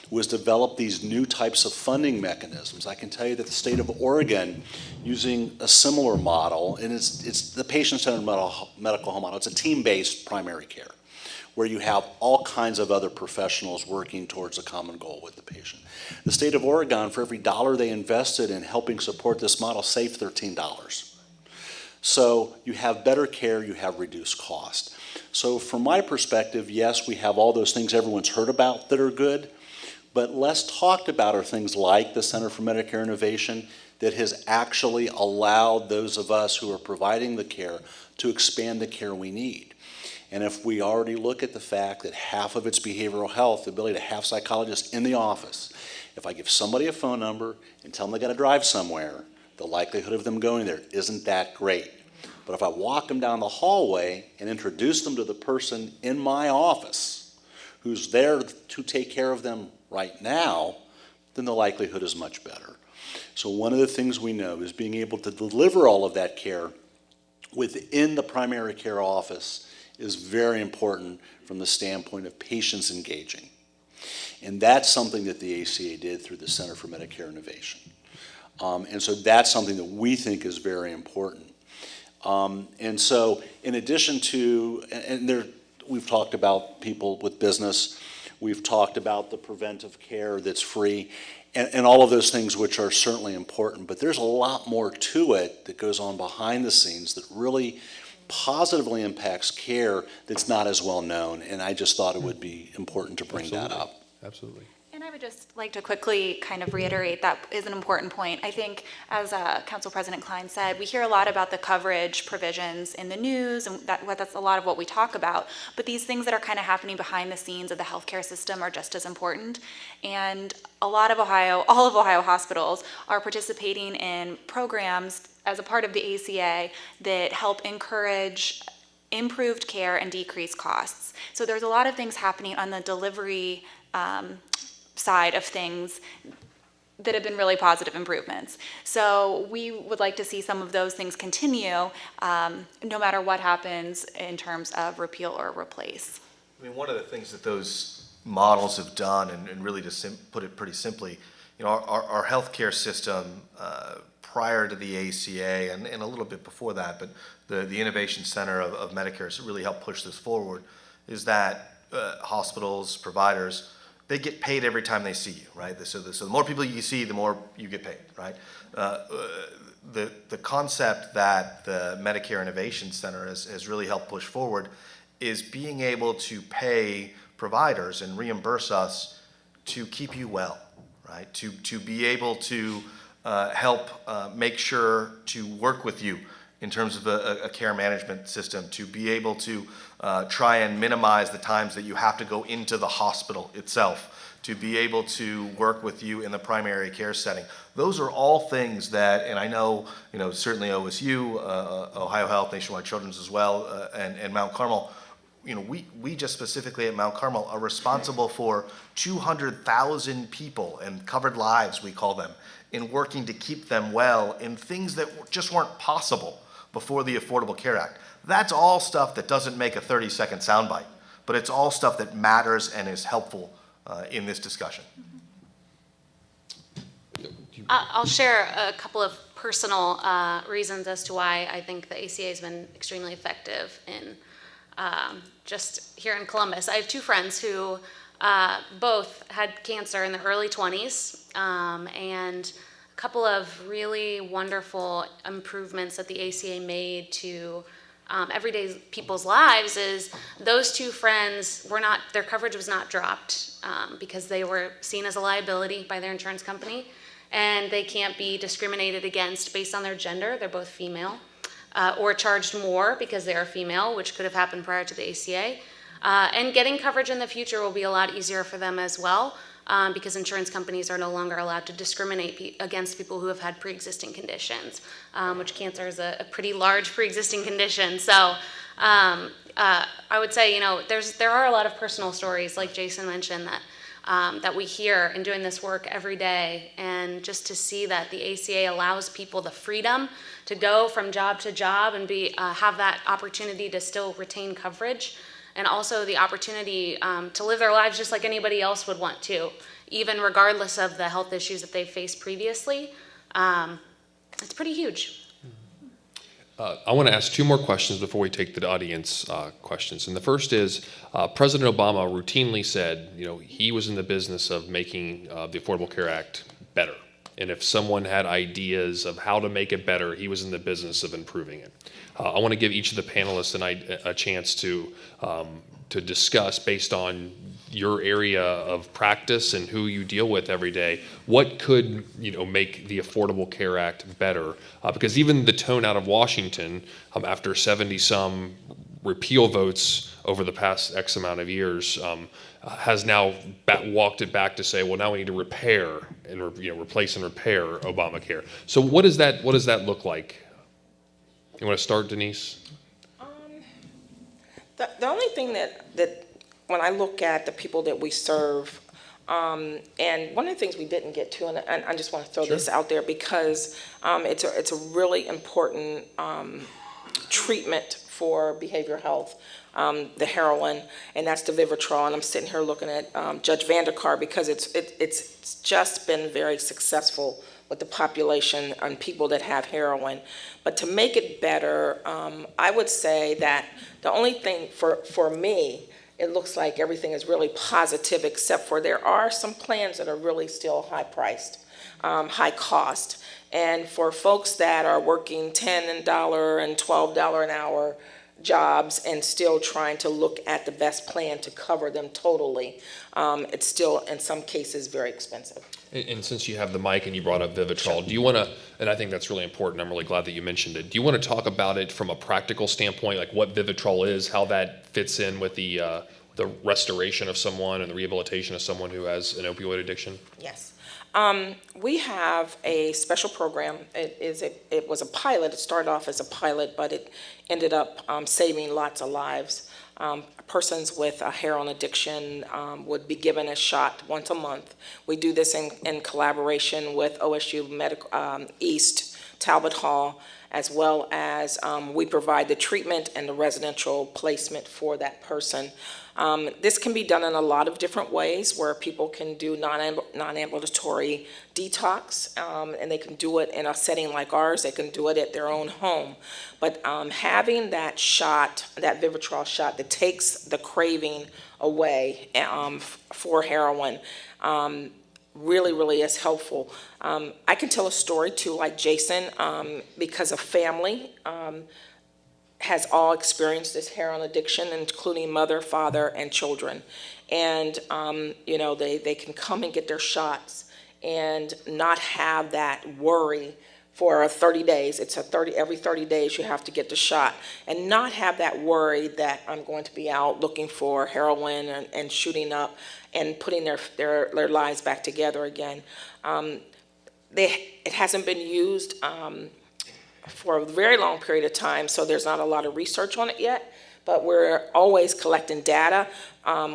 was develop these new types of funding mechanisms. I can tell you that the state of Oregon, using a similar model, and it's the patient-centered medical home model, it's a team-based primary care, where you have all kinds of other professionals working towards a common goal with the patient. The state of Oregon, for every dollar they invested in helping support this model, saved $13. So you have better care, you have reduced cost. So from my perspective, yes, we have all those things everyone's heard about that are good, but less talked about are things like the Center for Medicare Innovation that has actually allowed those of us who are providing the care to expand the care we need. And if we already look at the fact that half of it's behavioral health, the ability to have psychologists in the office, if I give somebody a phone number and tell them they got to drive somewhere, the likelihood of them going there isn't that great. But if I walk them down the hallway and introduce them to the person in my office who's there to take care of them right now, then the likelihood is much better. So one of the things we know is being able to deliver all of that care within the primary care office is very important from the standpoint of patients engaging. And that's something that the ACA did through the Center for Medicare Innovation. And so that's something that we think is very important. And so in addition to, we've talked about people with business, we've talked about the preventive care that's free, and all of those things which are certainly important, but there's a lot more to it that goes on behind the scenes that really positively impacts care that's not as well known, and I just thought it would be important to bring that up. Absolutely. And I would just like to quickly kind of reiterate that is an important point. I think, as Council President Klein said, we hear a lot about the coverage provisions in the news, and that's a lot of what we talk about. But these things that are kind of happening behind the scenes of the healthcare system are just as important. And all of Ohio hospitals are participating in programs as a part of the ACA that help encourage improved care and decrease costs. So there's a lot of things happening on the delivery side of things that have been really positive improvements. So we would like to see some of those things continue, no matter what happens in terms of repeal or replace. I mean, one of the things that those models have done, and really to put it pretty simply, you know, our healthcare system prior to the ACA and a little bit before that, but the Innovation Center of Medicare has really helped push this forward, is that hospitals, providers, they get paid every time they see you, right? So the more people you see, the more you get paid, right? The concept that the Medicare Innovation Center has really helped push forward is being able to pay providers and reimburse us to keep you well, right? To be able to help make sure to work with you in terms of a care management system, to be able to try and minimize the times that you have to go into the hospital itself, to be able to work with you in the primary care setting. Those are all things that, and I know, you know, certainly OSU, Ohio Health, Nationwide Children's as well, and Mount Carmel, you know, we just specifically at Mount Carmel are responsible for 200,000 people and covered lives, we call them, in working to keep them well in things that just weren't possible before the Affordable Care Act. That's all stuff that doesn't make a 30-second soundbite, but it's all stuff that matters and is helpful in this discussion. I'll share a couple of personal reasons as to why I think the ACA has been extremely effective in just here in Columbus. I have two friends who both had cancer in the early 20s, and a couple of really wonderful improvements that the ACA made to everyday people's lives is those two friends their coverage was not dropped because they were seen as a liability by their insurance company, and they can't be discriminated against based on their gender. They're both female, or charged more because they are female, which could have happened prior to the ACA. And getting coverage in the future will be a lot easier for them as well, because insurance companies are no longer allowed to discriminate against people who have had pre-existing conditions, which cancer is a pretty large pre-existing condition. So I would say, you know, there are a lot of personal stories, like Jason mentioned, that we hear in doing this work every day, and just to see that the ACA allows people the freedom to go from job to job and have that opportunity to still retain coverage, and also the opportunity to live their lives just like anybody else would want to, even regardless of the health issues that they've faced previously. It's pretty huge. I want to ask two more questions before we take the audience questions. And the first is, President Obama routinely said, you know, he was in the business of making the Affordable Care Act better And if someone had ideas of how to make it better, he was in the business of improving it. I want to give each of the panelists a chance to discuss, based on your area of practice and who you deal with every day, what could make the Affordable Care Act better? Because even the tone out of Washington, after 70-some repeal votes over the past X amount of years, has now walked it back to say, well, now we need to repair and replace and repair Obamacare. So what does that look like? You want to start, Denise? The only thing that when I look at the people that we serve, and one of the things we didn't get to, and I just want to throw this out there because it's a really important treatment for behavioral health, the heroin, and that's the Vivitrol. And I'm sitting here looking at Judge Vanderkar because it's just been very successful with the population and people that have heroin. But to make it better, I would say that the only thing for me, it looks like everything is really positive, except for there are some plans that are really still high priced, high cost. And for folks that are working $10 and $12 an hour jobs and still trying to look at the best plan to cover them totally, it's still in some cases very expensive. And since you have the mic and you brought up Vivitrol, do you want to, and I think that's really important, I'm really glad that you mentioned it, do you want to talk about it from a practical standpoint, like what Vivitrol is, how that fits in with the restoration of someone and the rehabilitation of someone who has an opioid addiction? Yes. We have a special program. It was a pilot. It started off as a pilot, but it ended up saving lots of lives. Persons with a heroin addiction would be given a shot once a month. We do this in collaboration with OSU Medical East, Talbot Hall, as well as we provide the treatment and the residential placement for that person. This can be done in a lot of different ways where people can do non-ambulatory detox, and they can do it in a setting like ours. They can do it at their own home. But having that shot, that Vivitrol shot that takes the craving away for heroin, really, really is helpful. I can tell a story too, like Jason, because a family has all experienced this heroin addiction, including mother, father, and children. And, they can come and get their shots and not have that worry for 30 days. Every 30 days you have to get the shot, and not have that worry that I'm going to be out looking for heroin and shooting up and putting their lives back together again. It hasn't been used for a very long period of time, so there's not a lot of research on it yet, but we're always collecting data.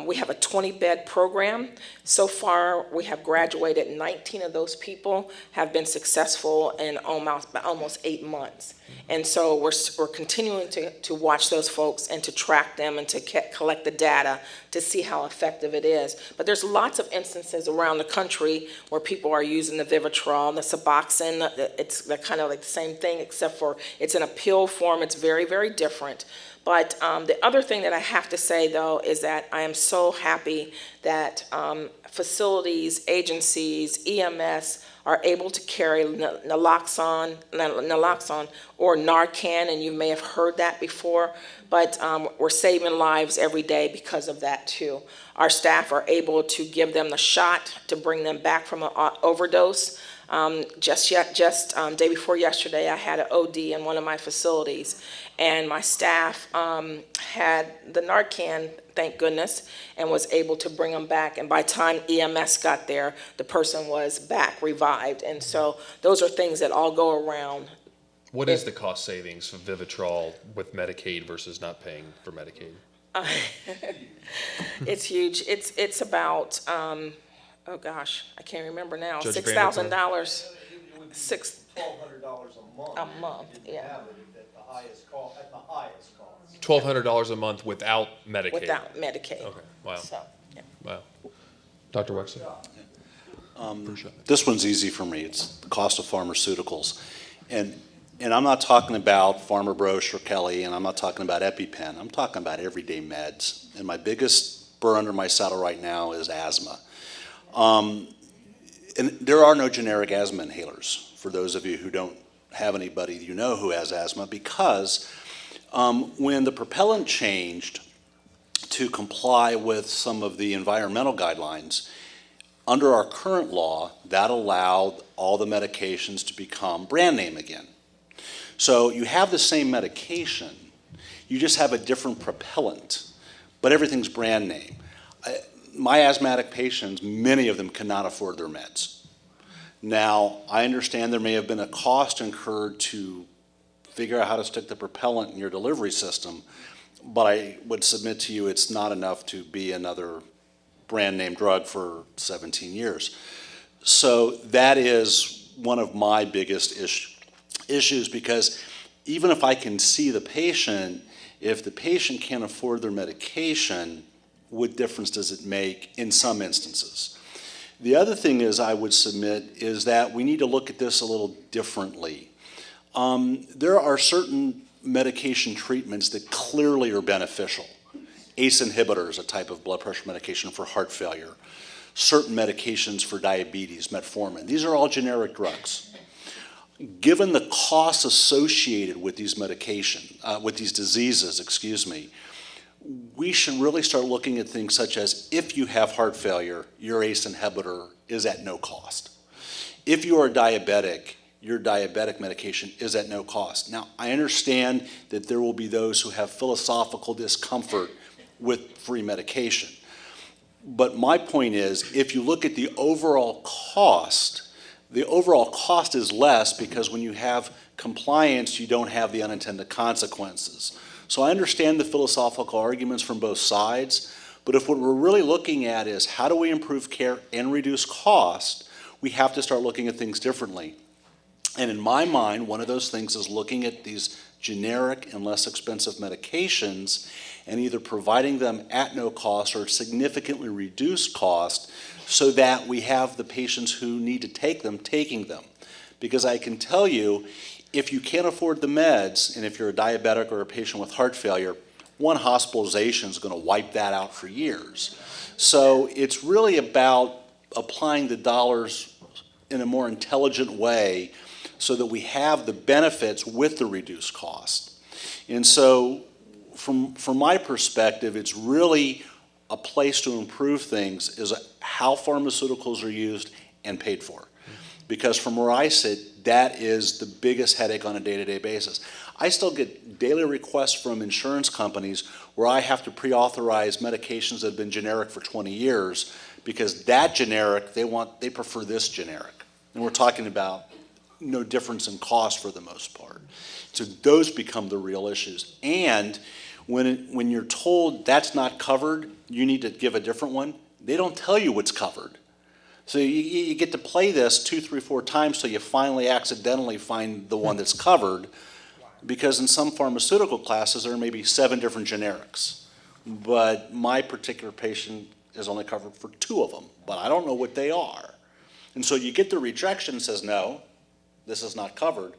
We have a 20-bed program. So far, we have graduated 19 of those people have been successful in almost 8 months. And so we're continuing to watch those folks and to track them and to collect the data to see how effective it is. But there's lots of instances around the country where people are using the Vivitrol, the Suboxone. It's kind of like the same thing, except for it's in a pill form. It's very, very different. But the other thing that I have to say, though, is that I am so happy that facilities, agencies, EMS are able to carry naloxone or Narcan, and you may have heard that before, but we're saving lives every day because of that, too. Our staff are able to give them the shot to bring them back from an overdose. Just day before yesterday, I had an OD in one of my facilities, and my staff had the Narcan, thank goodness, and was able to bring them back. And by the time EMS got there, the person was back, revived. And so those are things that all go around. What is the cost savings of Vivitrol with Medicaid versus not paying for Medicaid? It's huge. It's about, oh gosh, I can't remember now, Judge $6,000. $1,200 a month. A month, yeah. At the highest cost. $1,200 a month without Medicaid? Without Medicaid. Okay, wow. So, yeah. Wow. Dr. Wexler? This one's easy for me. It's the cost of pharmaceuticals. And I'm not talking about Farmer Broche or Kelly, and I'm not talking about EpiPen. I'm talking about everyday meds. And my biggest burr under my saddle right now is asthma. and there are no generic asthma inhalers for those of you who don't have anybody you know who has asthma, because when the propellant changed to comply with some of the environmental guidelines, under our current law, that allowed all the medications to become brand name again. So you have the same medication, you just have a different propellant, but everything's brand name. My asthmatic patients, many of them cannot afford their meds. Now, I understand there may have been a cost incurred to figure out how to stick the propellant in your delivery system, but I would submit to you it's not enough to be another brand name drug for 17 years. So that is one of my biggest issues, because even if I can see the patient, if the patient can't afford their medication, what difference does it make in some instances? The other thing is I would submit is that we need to look at this a little differently. There are certain medication treatments that clearly are beneficial. ACE inhibitors, a type of blood pressure medication for heart failure. Certain medications for diabetes, metformin. These are all generic drugs. Given the costs associated with these with these diseases, we should really start looking at things such as, if you have heart failure, your ACE inhibitor is at no cost. If you are diabetic, your diabetic medication is at no cost. Now, I understand that there will be those who have philosophical discomfort with free medication. But my point is, if you look at the overall cost is less, because when you have compliance, you don't have the unintended consequences. So I understand the philosophical arguments from both sides, but if what we're really looking at is how do we improve care and reduce cost, we have to start looking at things differently. And in my mind, one of those things is looking at these generic and less expensive medications and either providing them at no cost or significantly reduced cost, so that we have the patients who need to take them taking them. Because I can tell you, if you can't afford the meds, and if you're a diabetic or a patient with heart failure, one hospitalization is going to wipe that out for years. So it's really about applying the dollars in a more intelligent way so that we have the benefits with the reduced cost. And so from my perspective, it's really a place to improve things is how pharmaceuticals are used and paid for. Because from where I sit, that is the biggest headache on a day-to-day basis. I still get daily requests from insurance companies where I have to pre-authorize medications that have been generic for 20 years because that generic, they prefer this generic. And we're talking about no difference in cost for the most part. So those become the real issues. And when you're told that's not covered, you need to give a different one, they don't tell you what's covered. So you get to play this 2, 3, 4 times till you finally accidentally find the one that's covered, because in some pharmaceutical classes there may be 7 different generics. But my particular patient is only covered for 2 of them, but I don't know what they are. And so you get the rejection that says, no, this is not covered,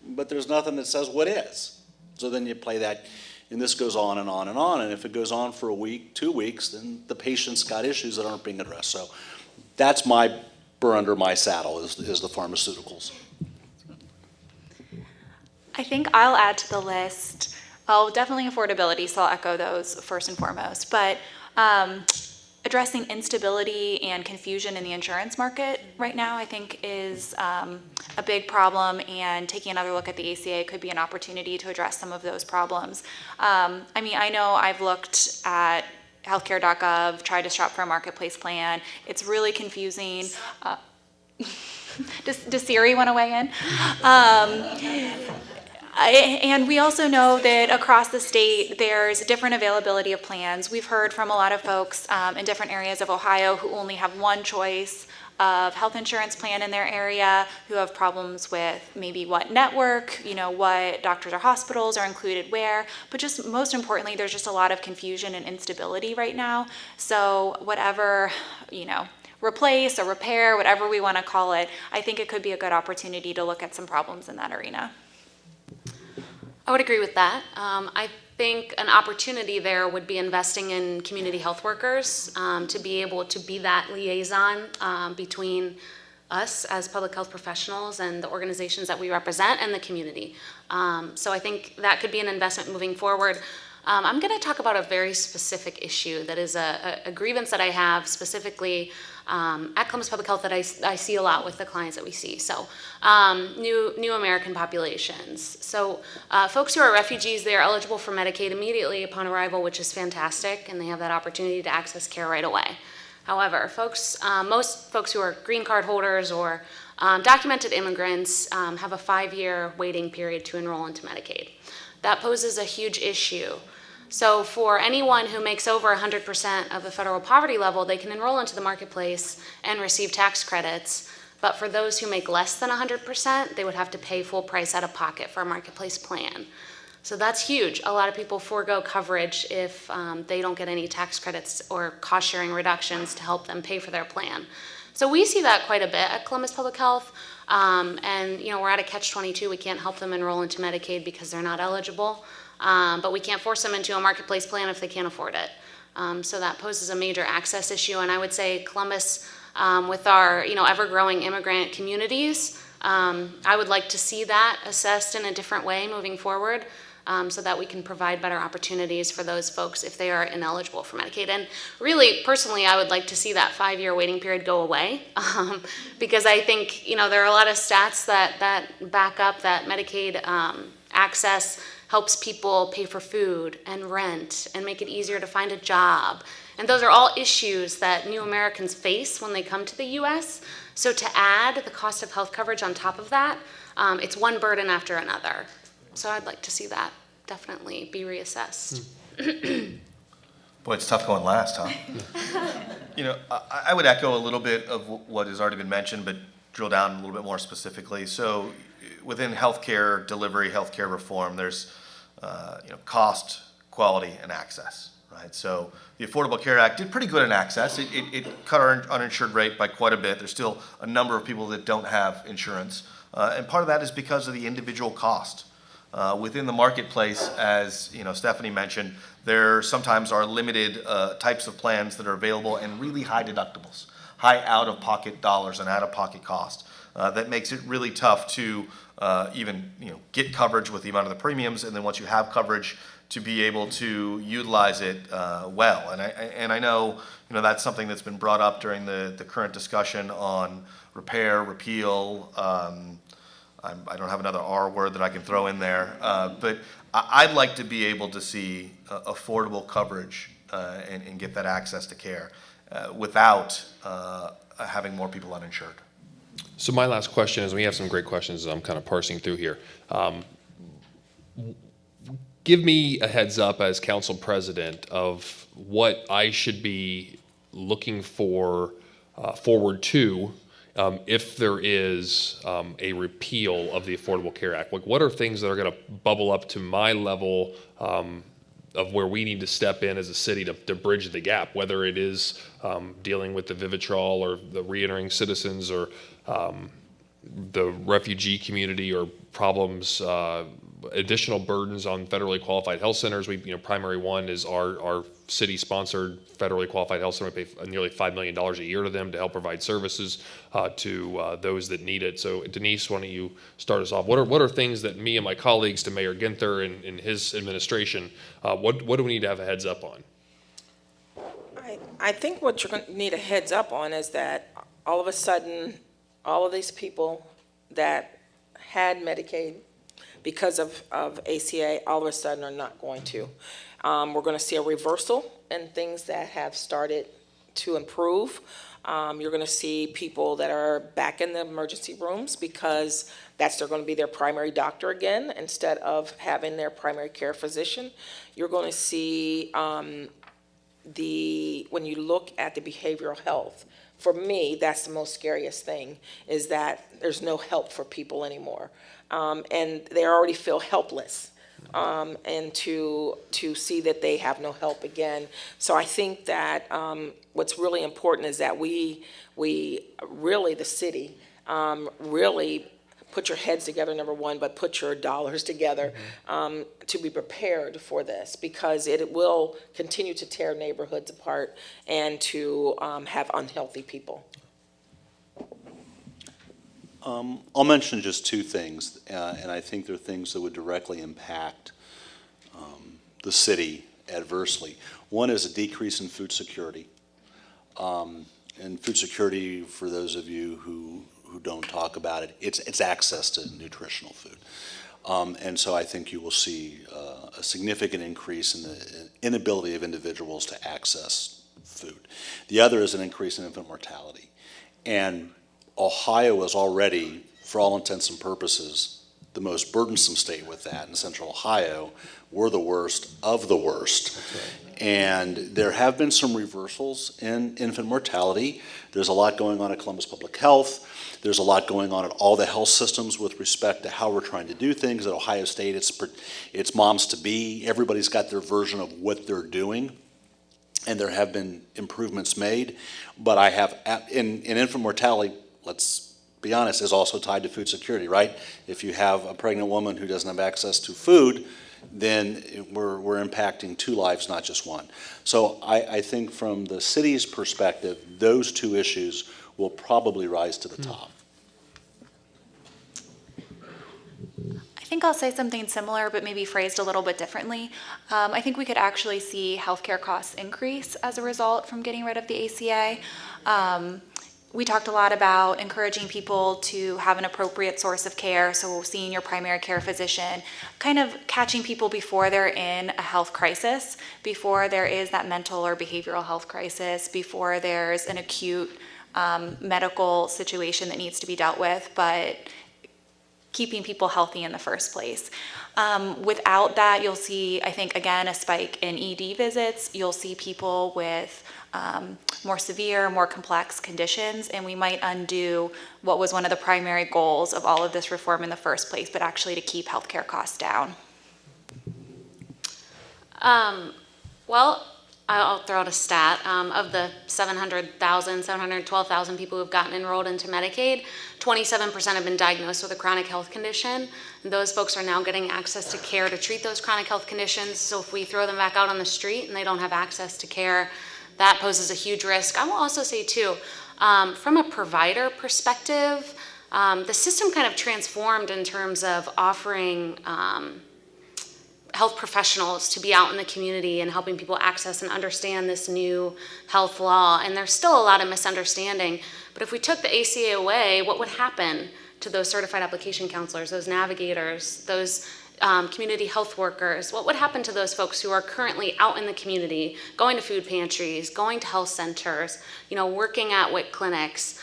but there's nothing that says what is. So then you play that, and this goes on and on and on, and if it goes on for a week, 2 weeks, then the patient's got issues that aren't being addressed. So that's my burr under my saddle is the pharmaceuticals. I think I'll add to the list, definitely affordability, so I'll echo those first and foremost, but addressing instability and confusion in the insurance market right now, I think is a big problem, and taking another look at the ACA could be an opportunity to address some of those problems. I know I've looked at healthcare.gov, tried to shop for a marketplace plan. It's really confusing. Does Siri want to weigh in? And we also know that across the state, there's different availability of plans. We've heard from a lot of folks in different areas of Ohio who only have one choice of health insurance plan in their area, who have problems with maybe what network, what doctors or hospitals are included where, but just most importantly, there's just a lot of confusion and instability right now. So whatever, replace or repair, whatever we want to call it, I think it could be a good opportunity to look at some problems in that arena. I would agree with that. I think an opportunity there would be investing in community health workers to be able to be that liaison between us as public health professionals and the organizations that we represent and the community. So I think that could be an investment moving forward. I'm going to talk about a very specific issue that is a grievance that I have specifically at Columbus Public Health that I see a lot with the clients that we see. So new American populations. So folks who are refugees, they are eligible for Medicaid immediately upon arrival, which is fantastic, and they have that opportunity to access care right away. However, most folks who are green card holders or documented immigrants have a 5-year waiting period to enroll into Medicaid. That poses a huge issue. So for anyone who makes over 100% of the federal poverty level, they can enroll into the marketplace and receive tax credits. But for those who make less than 100%, they would have to pay full price out of pocket for a marketplace plan. So that's huge. A lot of people forego coverage if they don't get any tax credits or cost sharing reductions to help them pay for their plan. So we see that quite a bit at Columbus Public Health. And we're at a catch-22. We can't help them enroll into Medicaid because they're not eligible. But we can't force them into a marketplace plan if they can't afford it. So that poses a major access issue. And I would say Columbus, with our ever-growing immigrant communities, I would like to see that assessed in a different way moving forward, so that we can provide better opportunities for those folks if they are ineligible for Medicaid. And really, personally, I would like to see that 5-year waiting period go away, because I think there are a lot of stats that back up that Medicaid access helps people pay for food and rent and make it easier to find a job. And those are all issues that new Americans face when they come to the U.S. So to add the cost of health coverage on top of that, it's one burden after another. So I'd like to see that definitely be reassessed. Boy, it's tough going last, huh? I would echo a little bit of what has already been mentioned, but drill down a little bit more specifically. So within healthcare delivery, healthcare reform, there's cost, quality, and access, right? So the Affordable Care Act did pretty good in access. It cut our uninsured rate by quite a bit. There's still a number of people that don't have insurance. And part of that is because of the individual cost. Within the marketplace, as Stephanie mentioned, there sometimes are limited types of plans that are available and really high deductibles, high out-of-pocket dollars and out-of-pocket cost. That makes it really tough to even get coverage with the amount of the premiums, and then once you have coverage, to be able to utilize it well. And I know that's something that's been brought up during the current discussion on repeal. I don't have another R word that I can throw in there, but I'd like to be able to see affordable coverage and get that access to care without having more people uninsured. So my last question is, we have some great questions as I'm kind of parsing through here. Give me a heads up as council president of what I should be looking for forward to if there is a repeal of the Affordable Care Act. Like, what are things that are going to bubble up to my level of where we need to step in as a city to bridge the gap, whether it is dealing with the Vivitrol or the reentering citizens or the refugee community, or problems, additional burdens on federally qualified health centers. Primary one is our city-sponsored federally qualified health center. We pay nearly $5 million a year to them to help provide services to those that need it. So Denise, why don't you start us off? What are things that me and my colleagues, to Mayor Ginther and his administration, what do we need to have a heads up on? I think what you're going to need a heads up on is that all of a sudden, all of these people that had Medicaid because of ACA, all of a sudden are not going to. We're going to see a reversal in things that have started to improve. You're going to see people that are back in the emergency rooms because they're going to be their primary doctor again instead of having their primary care physician. You're going to see when you look at the behavioral health, for me, that's the most scariest thing, is that there's no help for people anymore. And they already feel helpless. And to see that they have no help again. So I think that what's really important is that we really, the city, really put your heads together, number one, but put your dollars together to be prepared for this, because it will continue to tear neighborhoods apart and to have unhealthy people. I'll mention just two things, and I think they're things that would directly impact the city adversely. One is a decrease in food security. And food security, for those of you who don't talk about it, it's access to nutritional food. And so I think you will see a significant increase in the inability of individuals to access food. The other is an increase in infant mortality. And Ohio is already, for all intents and purposes, the most burdensome state with that. In Central Ohio, we're the worst of the worst. And there have been some reversals in infant mortality. There's a lot going on at Columbus Public Health. There's a lot going on at all the health systems with respect to how we're trying to do things. At Ohio State, it's moms to be. Everybody's got their version of what they're doing. And there have been improvements made. But I have, in infant mortality, let's be honest, is also tied to food security, right? If you have a pregnant woman who doesn't have access to food, then we're impacting two lives, not just one. So I think from the city's perspective, those two issues will probably rise to the top. I think I'll say something similar, but maybe phrased a little bit differently. I think we could actually see healthcare costs increase as a result from getting rid of the ACA. We talked a lot about encouraging people to have an appropriate source of care, so seeing your primary care physician, kind of catching people before they're in a health crisis, before there is that mental or behavioral health crisis, before there's an acute medical situation that needs to be dealt with, but keeping people healthy in the first place. Without that, you'll see, I think, again, a spike in ED visits. You'll see people with more severe, more complex conditions, and we might undo what was one of the primary goals of all of this reform in the first place, but actually to keep healthcare costs down. Well, I'll throw out a stat. Of the 712,000 people who've gotten enrolled into Medicaid, 27% have been diagnosed with a chronic health condition. And those folks are now getting access to care to treat those chronic health conditions. So if we throw them back out on the street and they don't have access to care, that poses a huge risk. I will also say too, from a provider perspective, the system kind of transformed in terms of offering health professionals to be out in the community and helping people access and understand this new health law. And there's still a lot of misunderstanding. But if we took the ACA away, what would happen to those certified application counselors, those navigators, those community health workers? What would happen to those folks who are currently out in the community, going to food pantries, going to health centers, working at WIC clinics,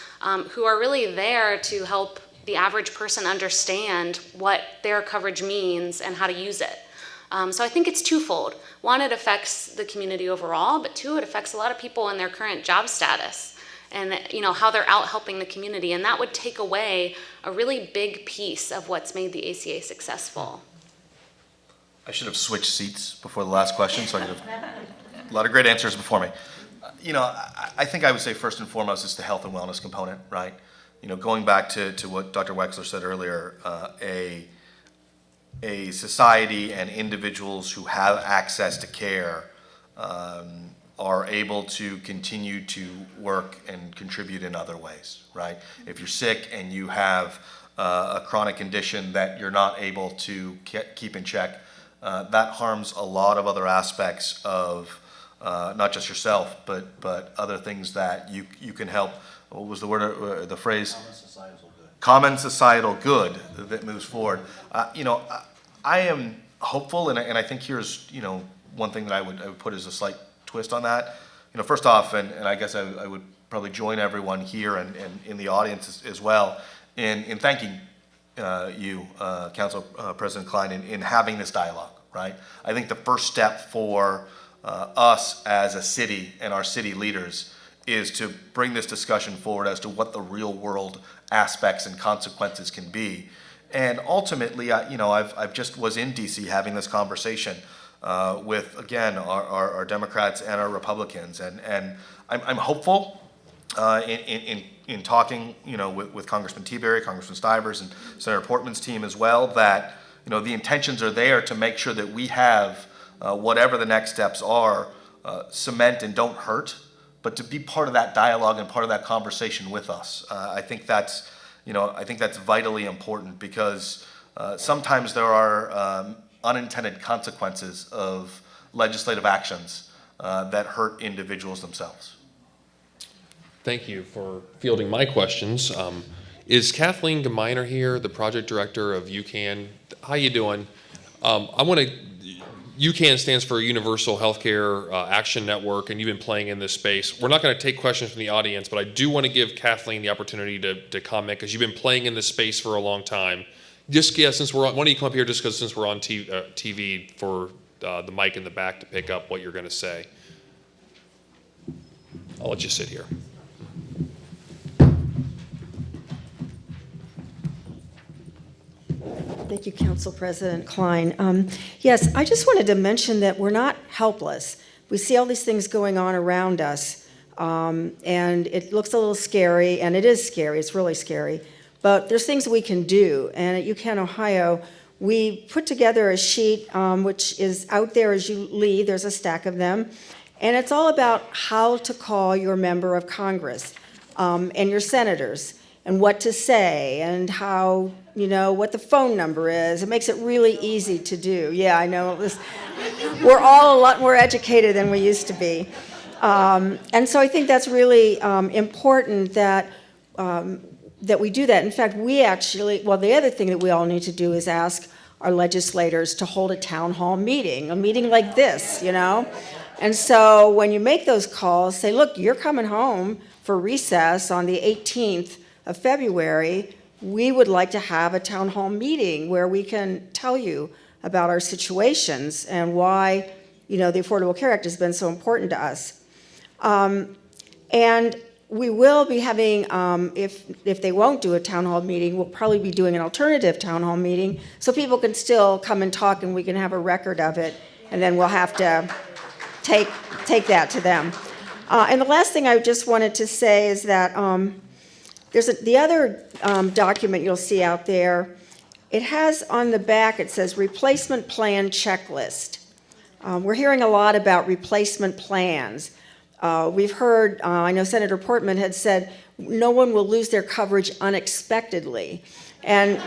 who are really there to help the average person understand what their coverage means and how to use it? So I think it's twofold. One, it affects the community overall, but two, it affects a lot of people in their current job status and how they're out helping the community. And that would take away a really big piece of what's made the ACA successful. I should have switched seats before the last question, so I could have a lot of great answers before me. I think I would say first and foremost is the health and wellness component, right? Going back to what Dr. Wexler said earlier, a society and individuals who have access to care are able to continue to work and contribute in other ways, right? If you're sick and you have a chronic condition that you're not able to keep in check, that harms a lot of other aspects of not just yourself, but other things that you can help. What was the word, the phrase? Common societal good that moves forward. I am hopeful, and I think here's one thing that I would put as a slight twist on that. First off, and I guess I would probably join everyone here and in the audience as well in thanking you, Council President Klein, in having this dialogue, right? I think the first step for us as a city and our city leaders is to bring this discussion forward as to what the real world aspects and consequences can be. And ultimately, I've just was in DC having this conversation with, again, our Democrats and our Republicans. And I'm hopeful in talking, with Congressman Teaberry, Congressman Stivers, and Senator Portman's team as well, that, the intentions are there to make sure that we have whatever the next steps are, cement and don't hurt, but to be part of that dialogue and part of that conversation with us. I think that's, I think that's vitally important because sometimes there are unintended consequences of legislative actions that hurt individuals themselves. Thank you for fielding my questions. Is Kathleen Gemeiner here, the project director of UCAN? How you doing? UCAN stands for Universal Healthcare Action Network, and you've been playing in this space. We're not going to take questions from the audience, but I do want to give Kathleen the opportunity to comment because you've been playing in this space for a long time. Just since we're on, why don't you come up here just because since we're on TV for the mic in the back to pick up what you're going to say. I'll let you sit here. Thank you, Council President Klein. Yes, I just wanted to mention that we're not helpless. We see all these things going on around us, and it looks a little scary, and it is scary. It's really scary. But there's things we can do, and at UCAN, Ohio, we put together a sheet which is out there as you leave. There's a stack of them, and it's all about how to call your member of Congress and your senators, and what to say, and how, what the phone number is. It makes it really easy to do. Yeah, I know. We're all a lot more educated than we used to be. And so I think that's really important that we do that. In fact, the other thing that we all need to do is ask our legislators to hold a town hall meeting, a meeting like this, And so when you make those calls, say, look, you're coming home for recess on the 18th of February, we would like to have a town hall meeting where we can tell you about our situations and why, the Affordable Care Act has been so important to us. And we will be having, if they won't do a town hall meeting, we'll probably be doing an alternative town hall meeting so people can still come and talk and we can have a record of it, and then we'll have to take that to them. And the last thing I just wanted to say is that the other document you'll see out there, it has on the back, it says replacement plan checklist. We're hearing a lot about replacement plans. We've heard, I know Senator Portman had said, no one will lose their coverage unexpectedly. And,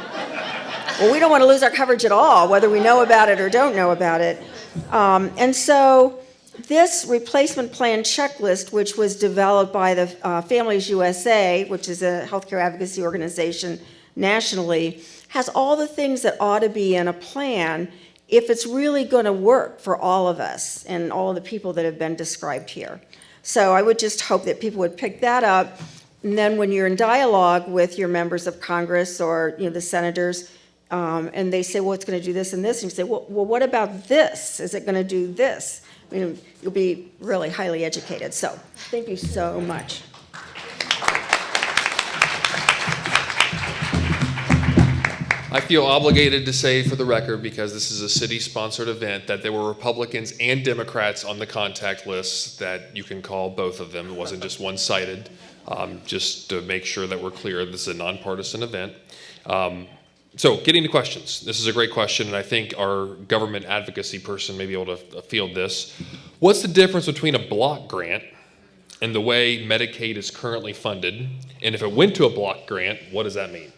well, we don't want to lose our coverage at all, whether we know about it or don't know about it. And so this replacement plan checklist, which was developed by the Families USA, which is a healthcare advocacy organization nationally, has all the things that ought to be in a plan if it's really going to work for all of us and all of the people that have been described here. So I would just hope that people would pick that up, and then when you're in dialogue with your members of Congress or the senators, and they say, well, it's going to do this and this, and you say, well, what about this? Is it going to do this? You'll be really highly educated. So thank you so much. I feel obligated to say for the record, because this is a city-sponsored event, that there were Republicans and Democrats on the contact list that you can call both of them. It wasn't just one-sided. Just to make sure that we're clear, this is a nonpartisan event. So getting to questions. This is a great question, and I think our government advocacy person may be able to field this. What's the difference between a block grant and the way Medicaid is currently funded? And if it went to a block grant, what does that mean?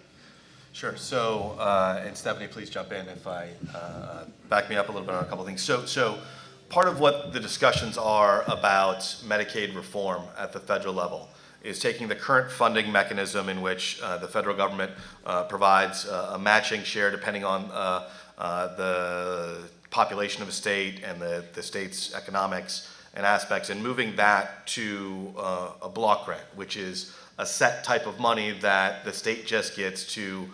Sure. So, and Stephanie, please jump in if I back me up a little bit on a couple of things. So part of what the discussions are about Medicaid reform at the federal level is taking the current funding mechanism in which the federal government provides a matching share depending on the population of a state and the state's economics and aspects, and moving that to a block grant, which is a set type of money that the state just gets to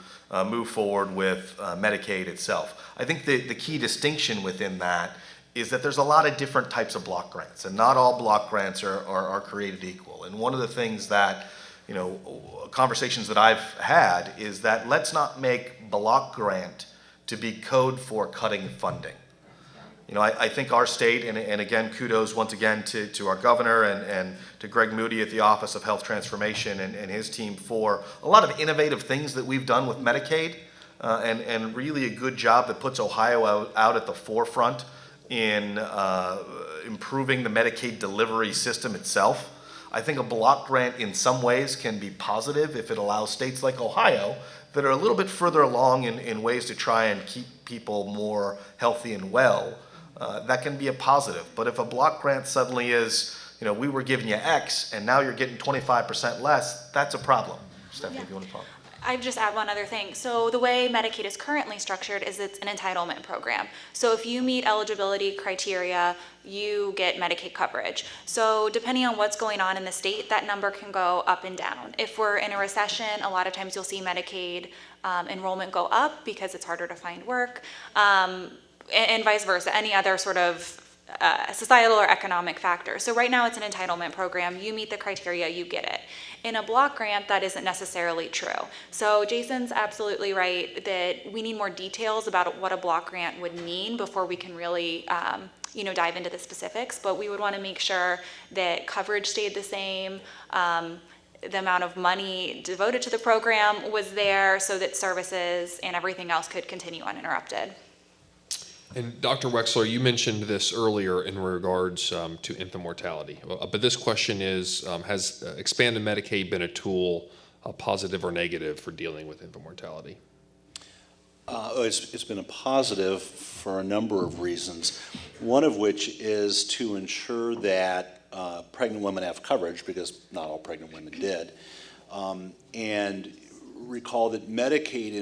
move forward with Medicaid itself. I think the key distinction within that is that there's a lot of different types of block grants, and not all block grants are created equal. And one of the things that, conversations that I've had is that let's not make block grant to be code for cutting funding. I think our state, and again, kudos once again to our governor and to Greg Moody at the Office of Health Transformation and his team for a lot of innovative things that we've done with Medicaid, and really a good job that puts Ohio out at the forefront in improving the Medicaid delivery system itself. I think a block grant in some ways can be positive if it allows states like Ohio that are a little bit further along in ways to try and keep people more healthy and well. That can be a positive. But if a block grant suddenly is, we were giving you X and now you're getting 25% less, that's a problem. Stephanie, if you want to talk. I'd just add one other thing. So the way Medicaid is currently structured is it's an entitlement program. So if you meet eligibility criteria, you get Medicaid coverage. So depending on what's going on in the state, that number can go up and down. If we're in a recession, a lot of times you'll see Medicaid enrollment go up because it's harder to find work, and vice versa, any other sort of societal or economic factor. So right now it's an entitlement program. You meet the criteria, you get it. In a block grant, that isn't necessarily true. So Jason's absolutely right that we need more details about what a block grant would mean before we can really dive into the specifics. But we would want to make sure that coverage stayed the same, the amount of money devoted to the program was there so that services and everything else could continue uninterrupted. And Dr. Wexler, you mentioned this earlier in regards to infant mortality, but this question is, has expanded Medicaid been a tool, positive or negative, for dealing with infant mortality? It's been a positive for a number of reasons, one of which is to ensure that pregnant women have coverage, because not all pregnant women did, and recall that Medicaid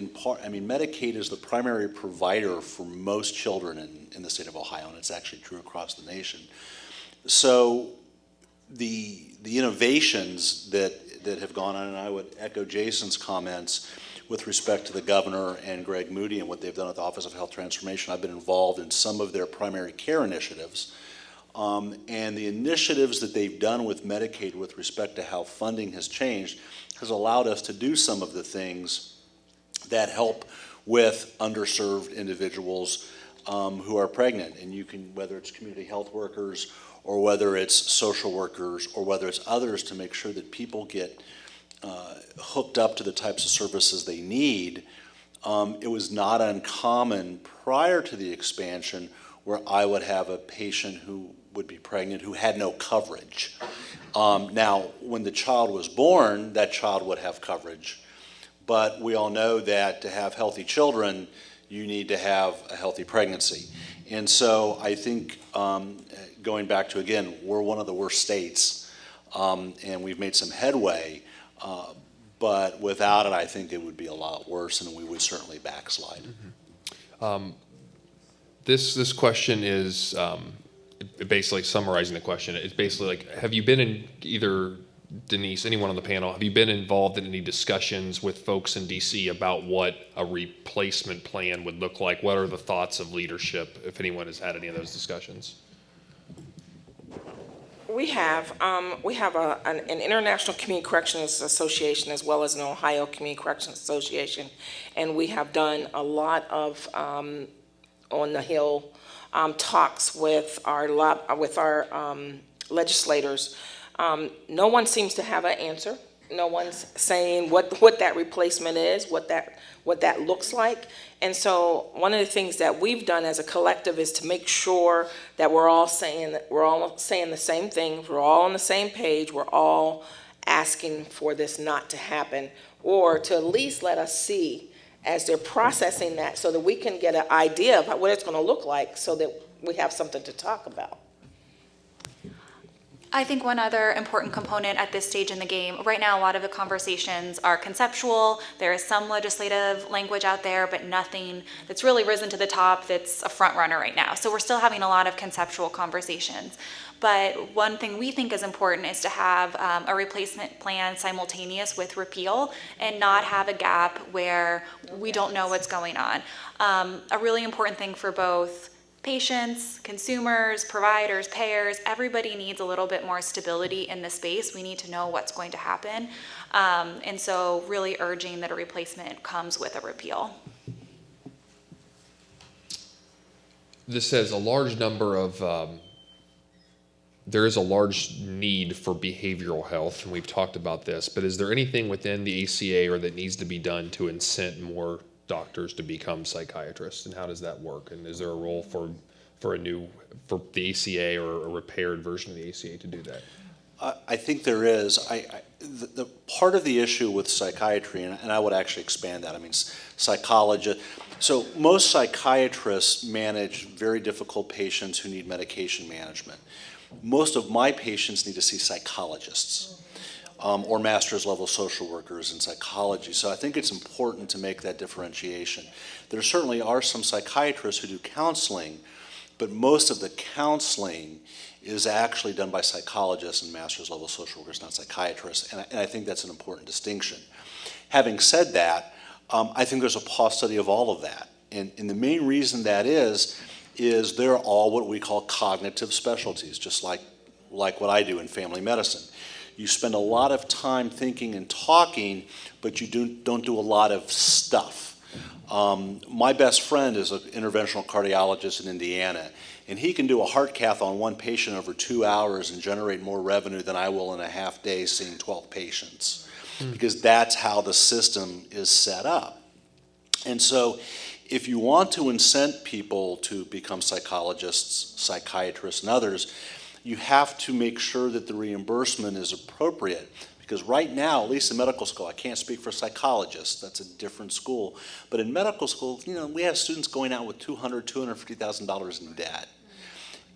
is the primary provider for most children in the state of Ohio, and it's actually true across the nation. So the innovations that have gone on, and I would echo Jason's comments with respect to the governor and Greg Moody and what they've done at the Office of Health Transformation. I've been involved in some of their primary care initiatives, and the initiatives that they've done with Medicaid with respect to how funding has changed has allowed us to do some of the things that help with underserved individuals who are pregnant. And you can, whether it's community health workers or whether it's social workers or whether it's others, to make sure that people get hooked up to the types of services they need. It was not uncommon prior to the expansion where I would have a patient who would be pregnant who had no coverage. Now, when the child was born, that child would have coverage. But we all know that to have healthy children, you need to have a healthy pregnancy. And so I think, going back to, again, we're one of the worst states, and we've made some headway, but without it, I think it would be a lot worse, and we would certainly backslide. Mm-hmm. This question is basically summarizing the question. It's basically like, have you been in, either Denise, anyone on the panel, have you been involved in any discussions with folks in DC about what a replacement plan would look like? What are the thoughts of leadership, if anyone has had any of those discussions? We have an International Community Corrections Association as well as an Ohio Community Corrections Association, and we have done a lot of on the Hill talks with our legislators. No one seems to have an answer. No one's saying what that replacement is, what that looks like. And so one of the things that we've done as a collective is to make sure that we're all saying the same things, we're all on the same page, we're all asking for this not to happen, or to at least let us see as they're processing that so that we can get an idea of what it's going to look like so that we have something to talk about. I think one other important component at this stage in the game, right now a lot of the conversations are conceptual. There is some legislative language out there, but nothing that's really risen to the top that's a front runner right now. So we're still having a lot of conceptual conversations. But one thing we think is important is to have a replacement plan simultaneous with repeal and not have a gap where we don't know what's going on. A really important thing for both patients, consumers, providers, payers, everybody needs a little bit more stability in the space. We need to know what's going to happen. And so really urging that a replacement comes with a repeal. This says a large number of, there is a large need for behavioral health, and we've talked about this, but is there anything within the ACA or that needs to be done to incent more doctors to become psychiatrists, and how does that work? And is there a role for the ACA or a repaired version of the ACA to do that? I think there is. The part of the issue with psychiatry, and I would actually expand that, I mean, psychology. So most psychiatrists manage very difficult patients who need medication management. Most of my patients need to see psychologists or master's level social workers in psychology. So I think it's important to make that differentiation. There certainly are some psychiatrists who do counseling, but most of the counseling is actually done by psychologists and master's level social workers, not psychiatrists, and I think that's an important distinction. Having said that, I think there's a paucity of all of that, and the main reason that is they're all what we call cognitive specialties, just like what I do in family medicine. You spend a lot of time thinking and talking, but you don't do a lot of stuff. My best friend is an interventional cardiologist in Indiana, and he can do a heart cath on one patient over 2 hours and generate more revenue than I will in a half day seeing 12 patients, because that's how the system is set up. And so if you want to incent people to become psychologists, psychiatrists, and others, you have to make sure that the reimbursement is appropriate. Because right now, at least in medical school, I can't speak for psychologists, that's a different school, but in medical school, we have students going out with $200,000, $250,000 in debt.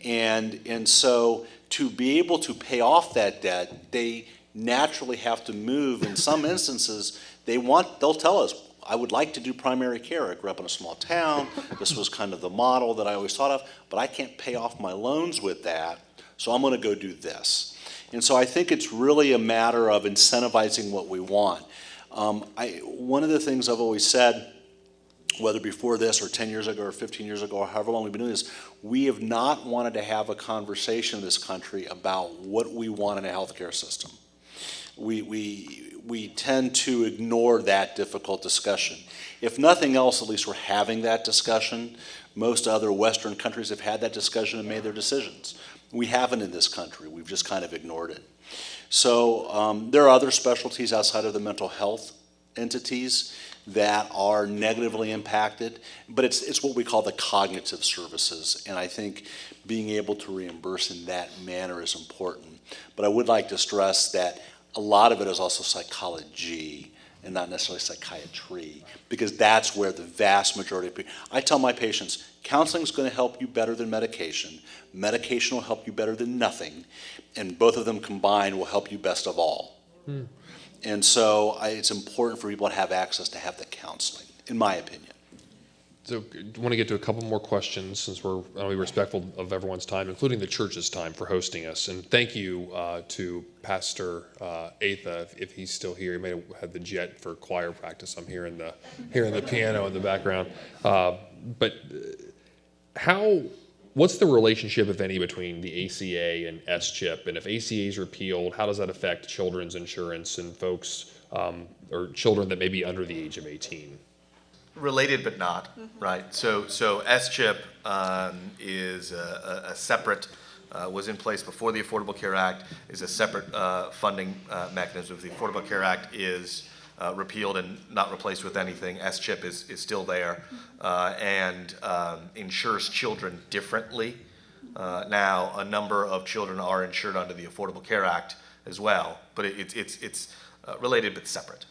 And so to be able to pay off that debt, they naturally have to move. In some instances, they'll tell us, I would like to do primary care. I grew up in a small town. This was kind of the model that I always thought of, but I can't pay off my loans with that, so I'm going to go do this. And so I think it's really a matter of incentivizing what we want. One of the things I've always said, whether before this or 10 years ago or 15 years ago or however long we've been doing this, we have not wanted to have a conversation in this country about what we want in a healthcare system. We tend to ignore that difficult discussion. If nothing else, at least we're having that discussion. Most other Western countries have had that discussion and made their decisions. We haven't in this country. We've just kind of ignored it. So there are other specialties outside of the mental health entities that are negatively impacted, but it's what we call the cognitive services, and I think being able to reimburse in that manner is important. But I would like to stress that a lot of it is also psychology and not necessarily psychiatry, because that's where the vast majority of people, I tell my patients, counseling is going to help you better than medication. Medication will help you better than nothing, and both of them combined will help you best of all. And so it's important for people to have access to have the counseling, in my opinion. So I want to get to a couple more questions since I want to be respectful of everyone's time, including the church's time, for hosting us. And thank you to Pastor Atha, if he's still here. He may have had the jet for choir practice. I'm hearing the piano in the background. But what's the relationship, if any, between the ACA and SCHIP? And if ACA is repealed, how does that affect children's insurance and folks or children that may be under the age of 18? Related but not, right? So SCHIP is a separate, was in place before the Affordable Care Act, is a separate funding mechanism. If the Affordable Care Act is repealed and not replaced with anything, SCHIP is still there and insures children differently. Now, a number of children are insured under the Affordable Care Act as well, but it's related but separate.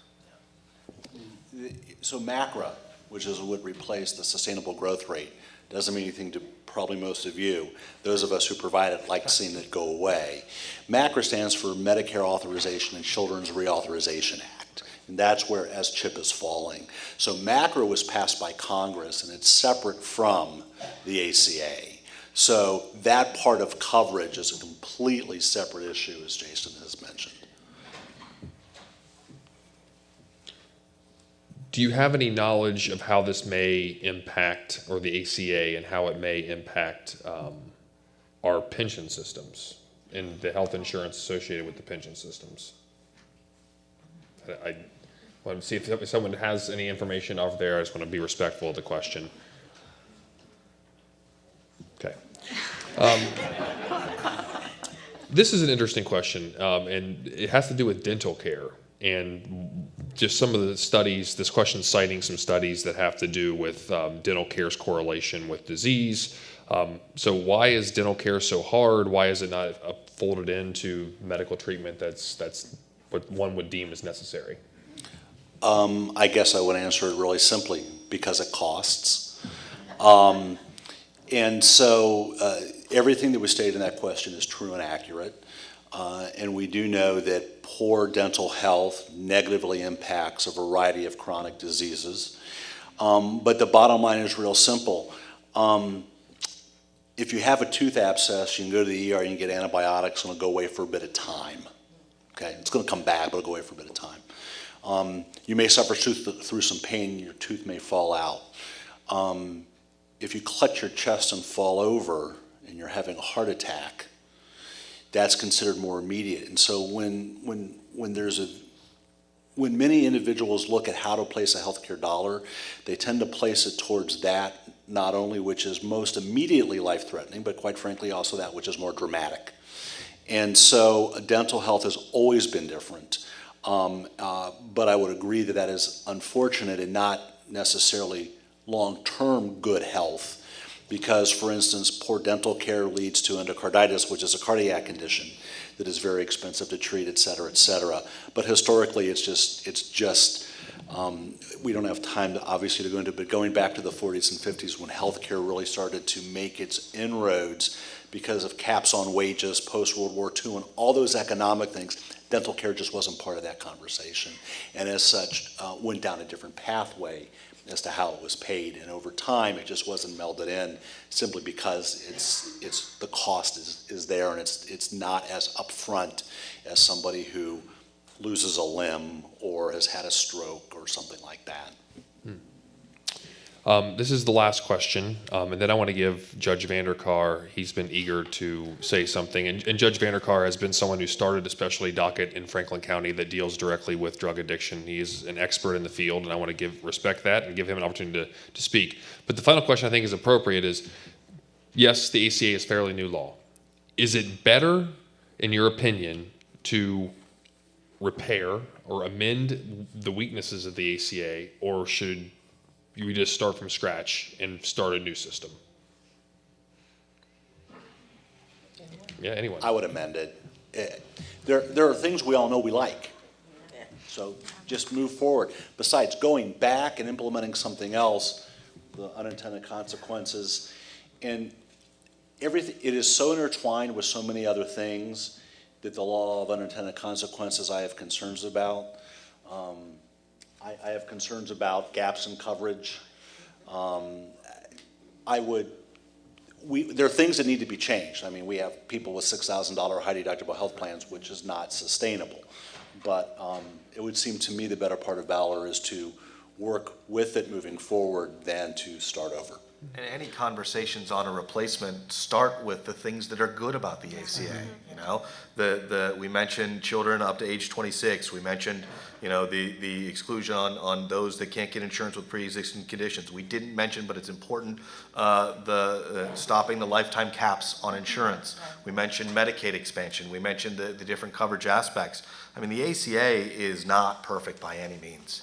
So MACRA, which is what would replace the sustainable growth rate, doesn't mean anything to probably most of you. Those of us who provide it like seeing it go away. MACRA stands for Medicare Authorization and Children's Reauthorization Act, and that's where SCHIP is falling. So MACRA was passed by Congress, and it's separate from the ACA. So that part of coverage is a completely separate issue, as Jason has mentioned. Do you have any knowledge of how this may impact, or the ACA, and how it may impact our pension systems and the health insurance associated with the pension systems? I want to see if someone has any information over there. I just want to be respectful of the question. Okay. This is an interesting question, and it has to do with dental care. And just some of the studies, this question citing some studies that have to do with dental care's correlation with disease. So why is dental care so hard? Why is it not folded into medical treatment that's what one would deem as necessary? I guess I would answer it really simply, because it costs. And so everything that was stated in that question is true and accurate. And we do know that poor dental health negatively impacts a variety of chronic diseases. But the bottom line is real simple. If you have a tooth abscess, you can go to the ER, you can get antibiotics, and it'll go away for a bit of time. Okay, it's going to come back, but it'll go away for a bit of time. You may suffer through some pain, your tooth may fall out. If you clutch your chest and fall over and you're having a heart attack, that's considered more immediate. And so when many individuals look at how to place a healthcare dollar, they tend to place it towards that not only which is most immediately life-threatening, but quite frankly also that which is more dramatic. And so dental health has always been different. But I would agree that that is unfortunate and not necessarily long-term good health, because, for instance, poor dental care leads to endocarditis, which is a cardiac condition that is very expensive to treat, et cetera, et cetera. But historically, it's just we don't have time to obviously to go into, but going back to the 40s and 50s when healthcare really started to make its inroads because of caps on wages, post-World War II, and all those economic things, dental care just wasn't part of that conversation. And as such, went down a different pathway as to how it was paid. And over time, it just wasn't melded in simply because it's the cost is there, and it's not as upfront as somebody who loses a limb or has had a stroke or something like that. This is the last question, and then I want to give Judge Vanderkar, he's been eager to say something. And Judge Vanderkar has been someone who started a specialty docket in Franklin County that deals directly with drug addiction. He is an expert in the field, and I want to respect that and give him an opportunity to speak. But the final question I think is appropriate is, yes, the ACA is fairly new law. Is it better, in your opinion, to repair or amend the weaknesses of the ACA, or should you just start from scratch and start a new system? Yeah, anyone? I would amend it. There are things we all know we like. So just move forward. Besides, going back and implementing something else, the unintended consequences, and everything, it is so intertwined with so many other things that the law of unintended consequences I have concerns about. I have concerns about gaps in coverage. There are things that need to be changed. I mean, we have people with $6,000 high deductible health plans, which is not sustainable. But it would seem to me the better part of valor is to work with it moving forward than to start over. And any conversations on a replacement start with the things that are good about the ACA. You know, we mentioned children up to age 26. We mentioned, you know, the exclusion on those that can't get insurance with pre-existing conditions. We didn't mention, but it's important, stopping the lifetime caps on insurance. We mentioned Medicaid expansion. We mentioned the different coverage aspects. I mean, the ACA is not perfect by any means.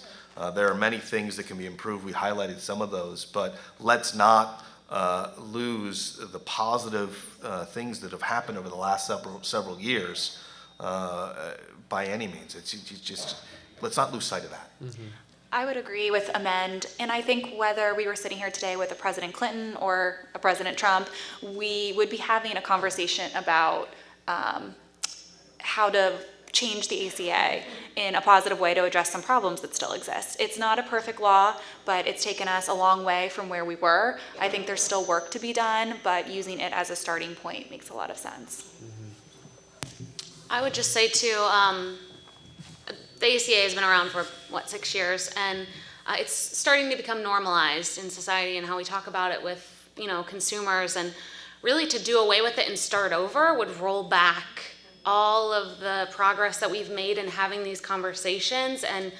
There are many things that can be improved. We highlighted some of those, but let's not lose the positive things that have happened over the last several years by any means. It's just, let's not lose sight of that. Mm-hmm. I would agree with amend, and I think whether we were sitting here today with a President Clinton or a President Trump, we would be having a conversation about how to change the ACA in a positive way to address some problems that still exist. It's not a perfect law, but it's taken us a long way from where we were. I think there's still work to be done, but using it as a starting point makes a lot of sense. I would just say too, the ACA has been around for, 6 years, and it's starting to become normalized in society and how we talk about it with, consumers, and really to do away with it and start over would roll back all of the progress that we've made in having these conversations and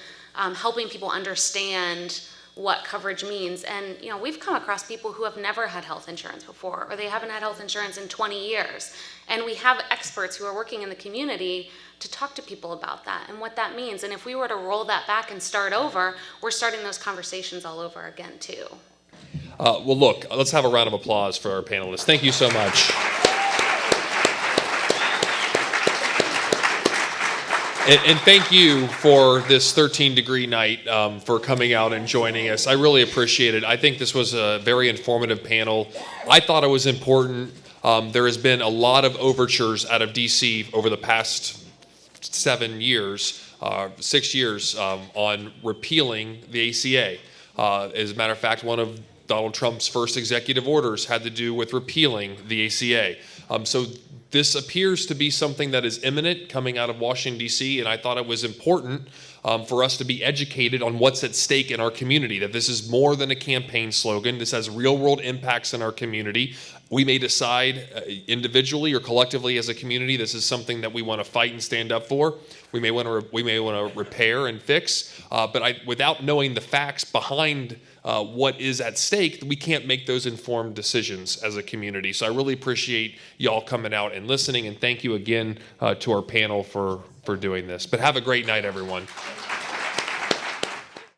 helping people understand what coverage means. And we've come across people who have never had health insurance before, or they haven't had health insurance in 20 years. And we have experts who are working in the community to talk to people about that and what that means. And if we were to roll that back and start over, we're starting those conversations all over again too. Well, look, let's have a round of applause for our panelists. Thank you so much. And thank you for this 13-degree night, for coming out and joining us. I really appreciate it. I think this was a very informative panel. I thought it was important. There has been a lot of overtures out of D.C. over the past 6 years, on repealing the ACA. As a matter of fact, one of Donald Trump's first executive orders had to do with repealing the ACA. So this appears to be something that is imminent coming out of Washington, D.C., and I thought it was important for us to be educated on what's at stake in our community, that this is more than a campaign slogan. This has real-world impacts in our community. We may decide individually or collectively as a community this is something that we want to fight and stand up for. We may want to repair and fix, but without knowing the facts behind what is at stake, we can't make those informed decisions as a community. So I really appreciate y'all coming out and listening, and thank you again to our panel for doing this. But have a great night, everyone.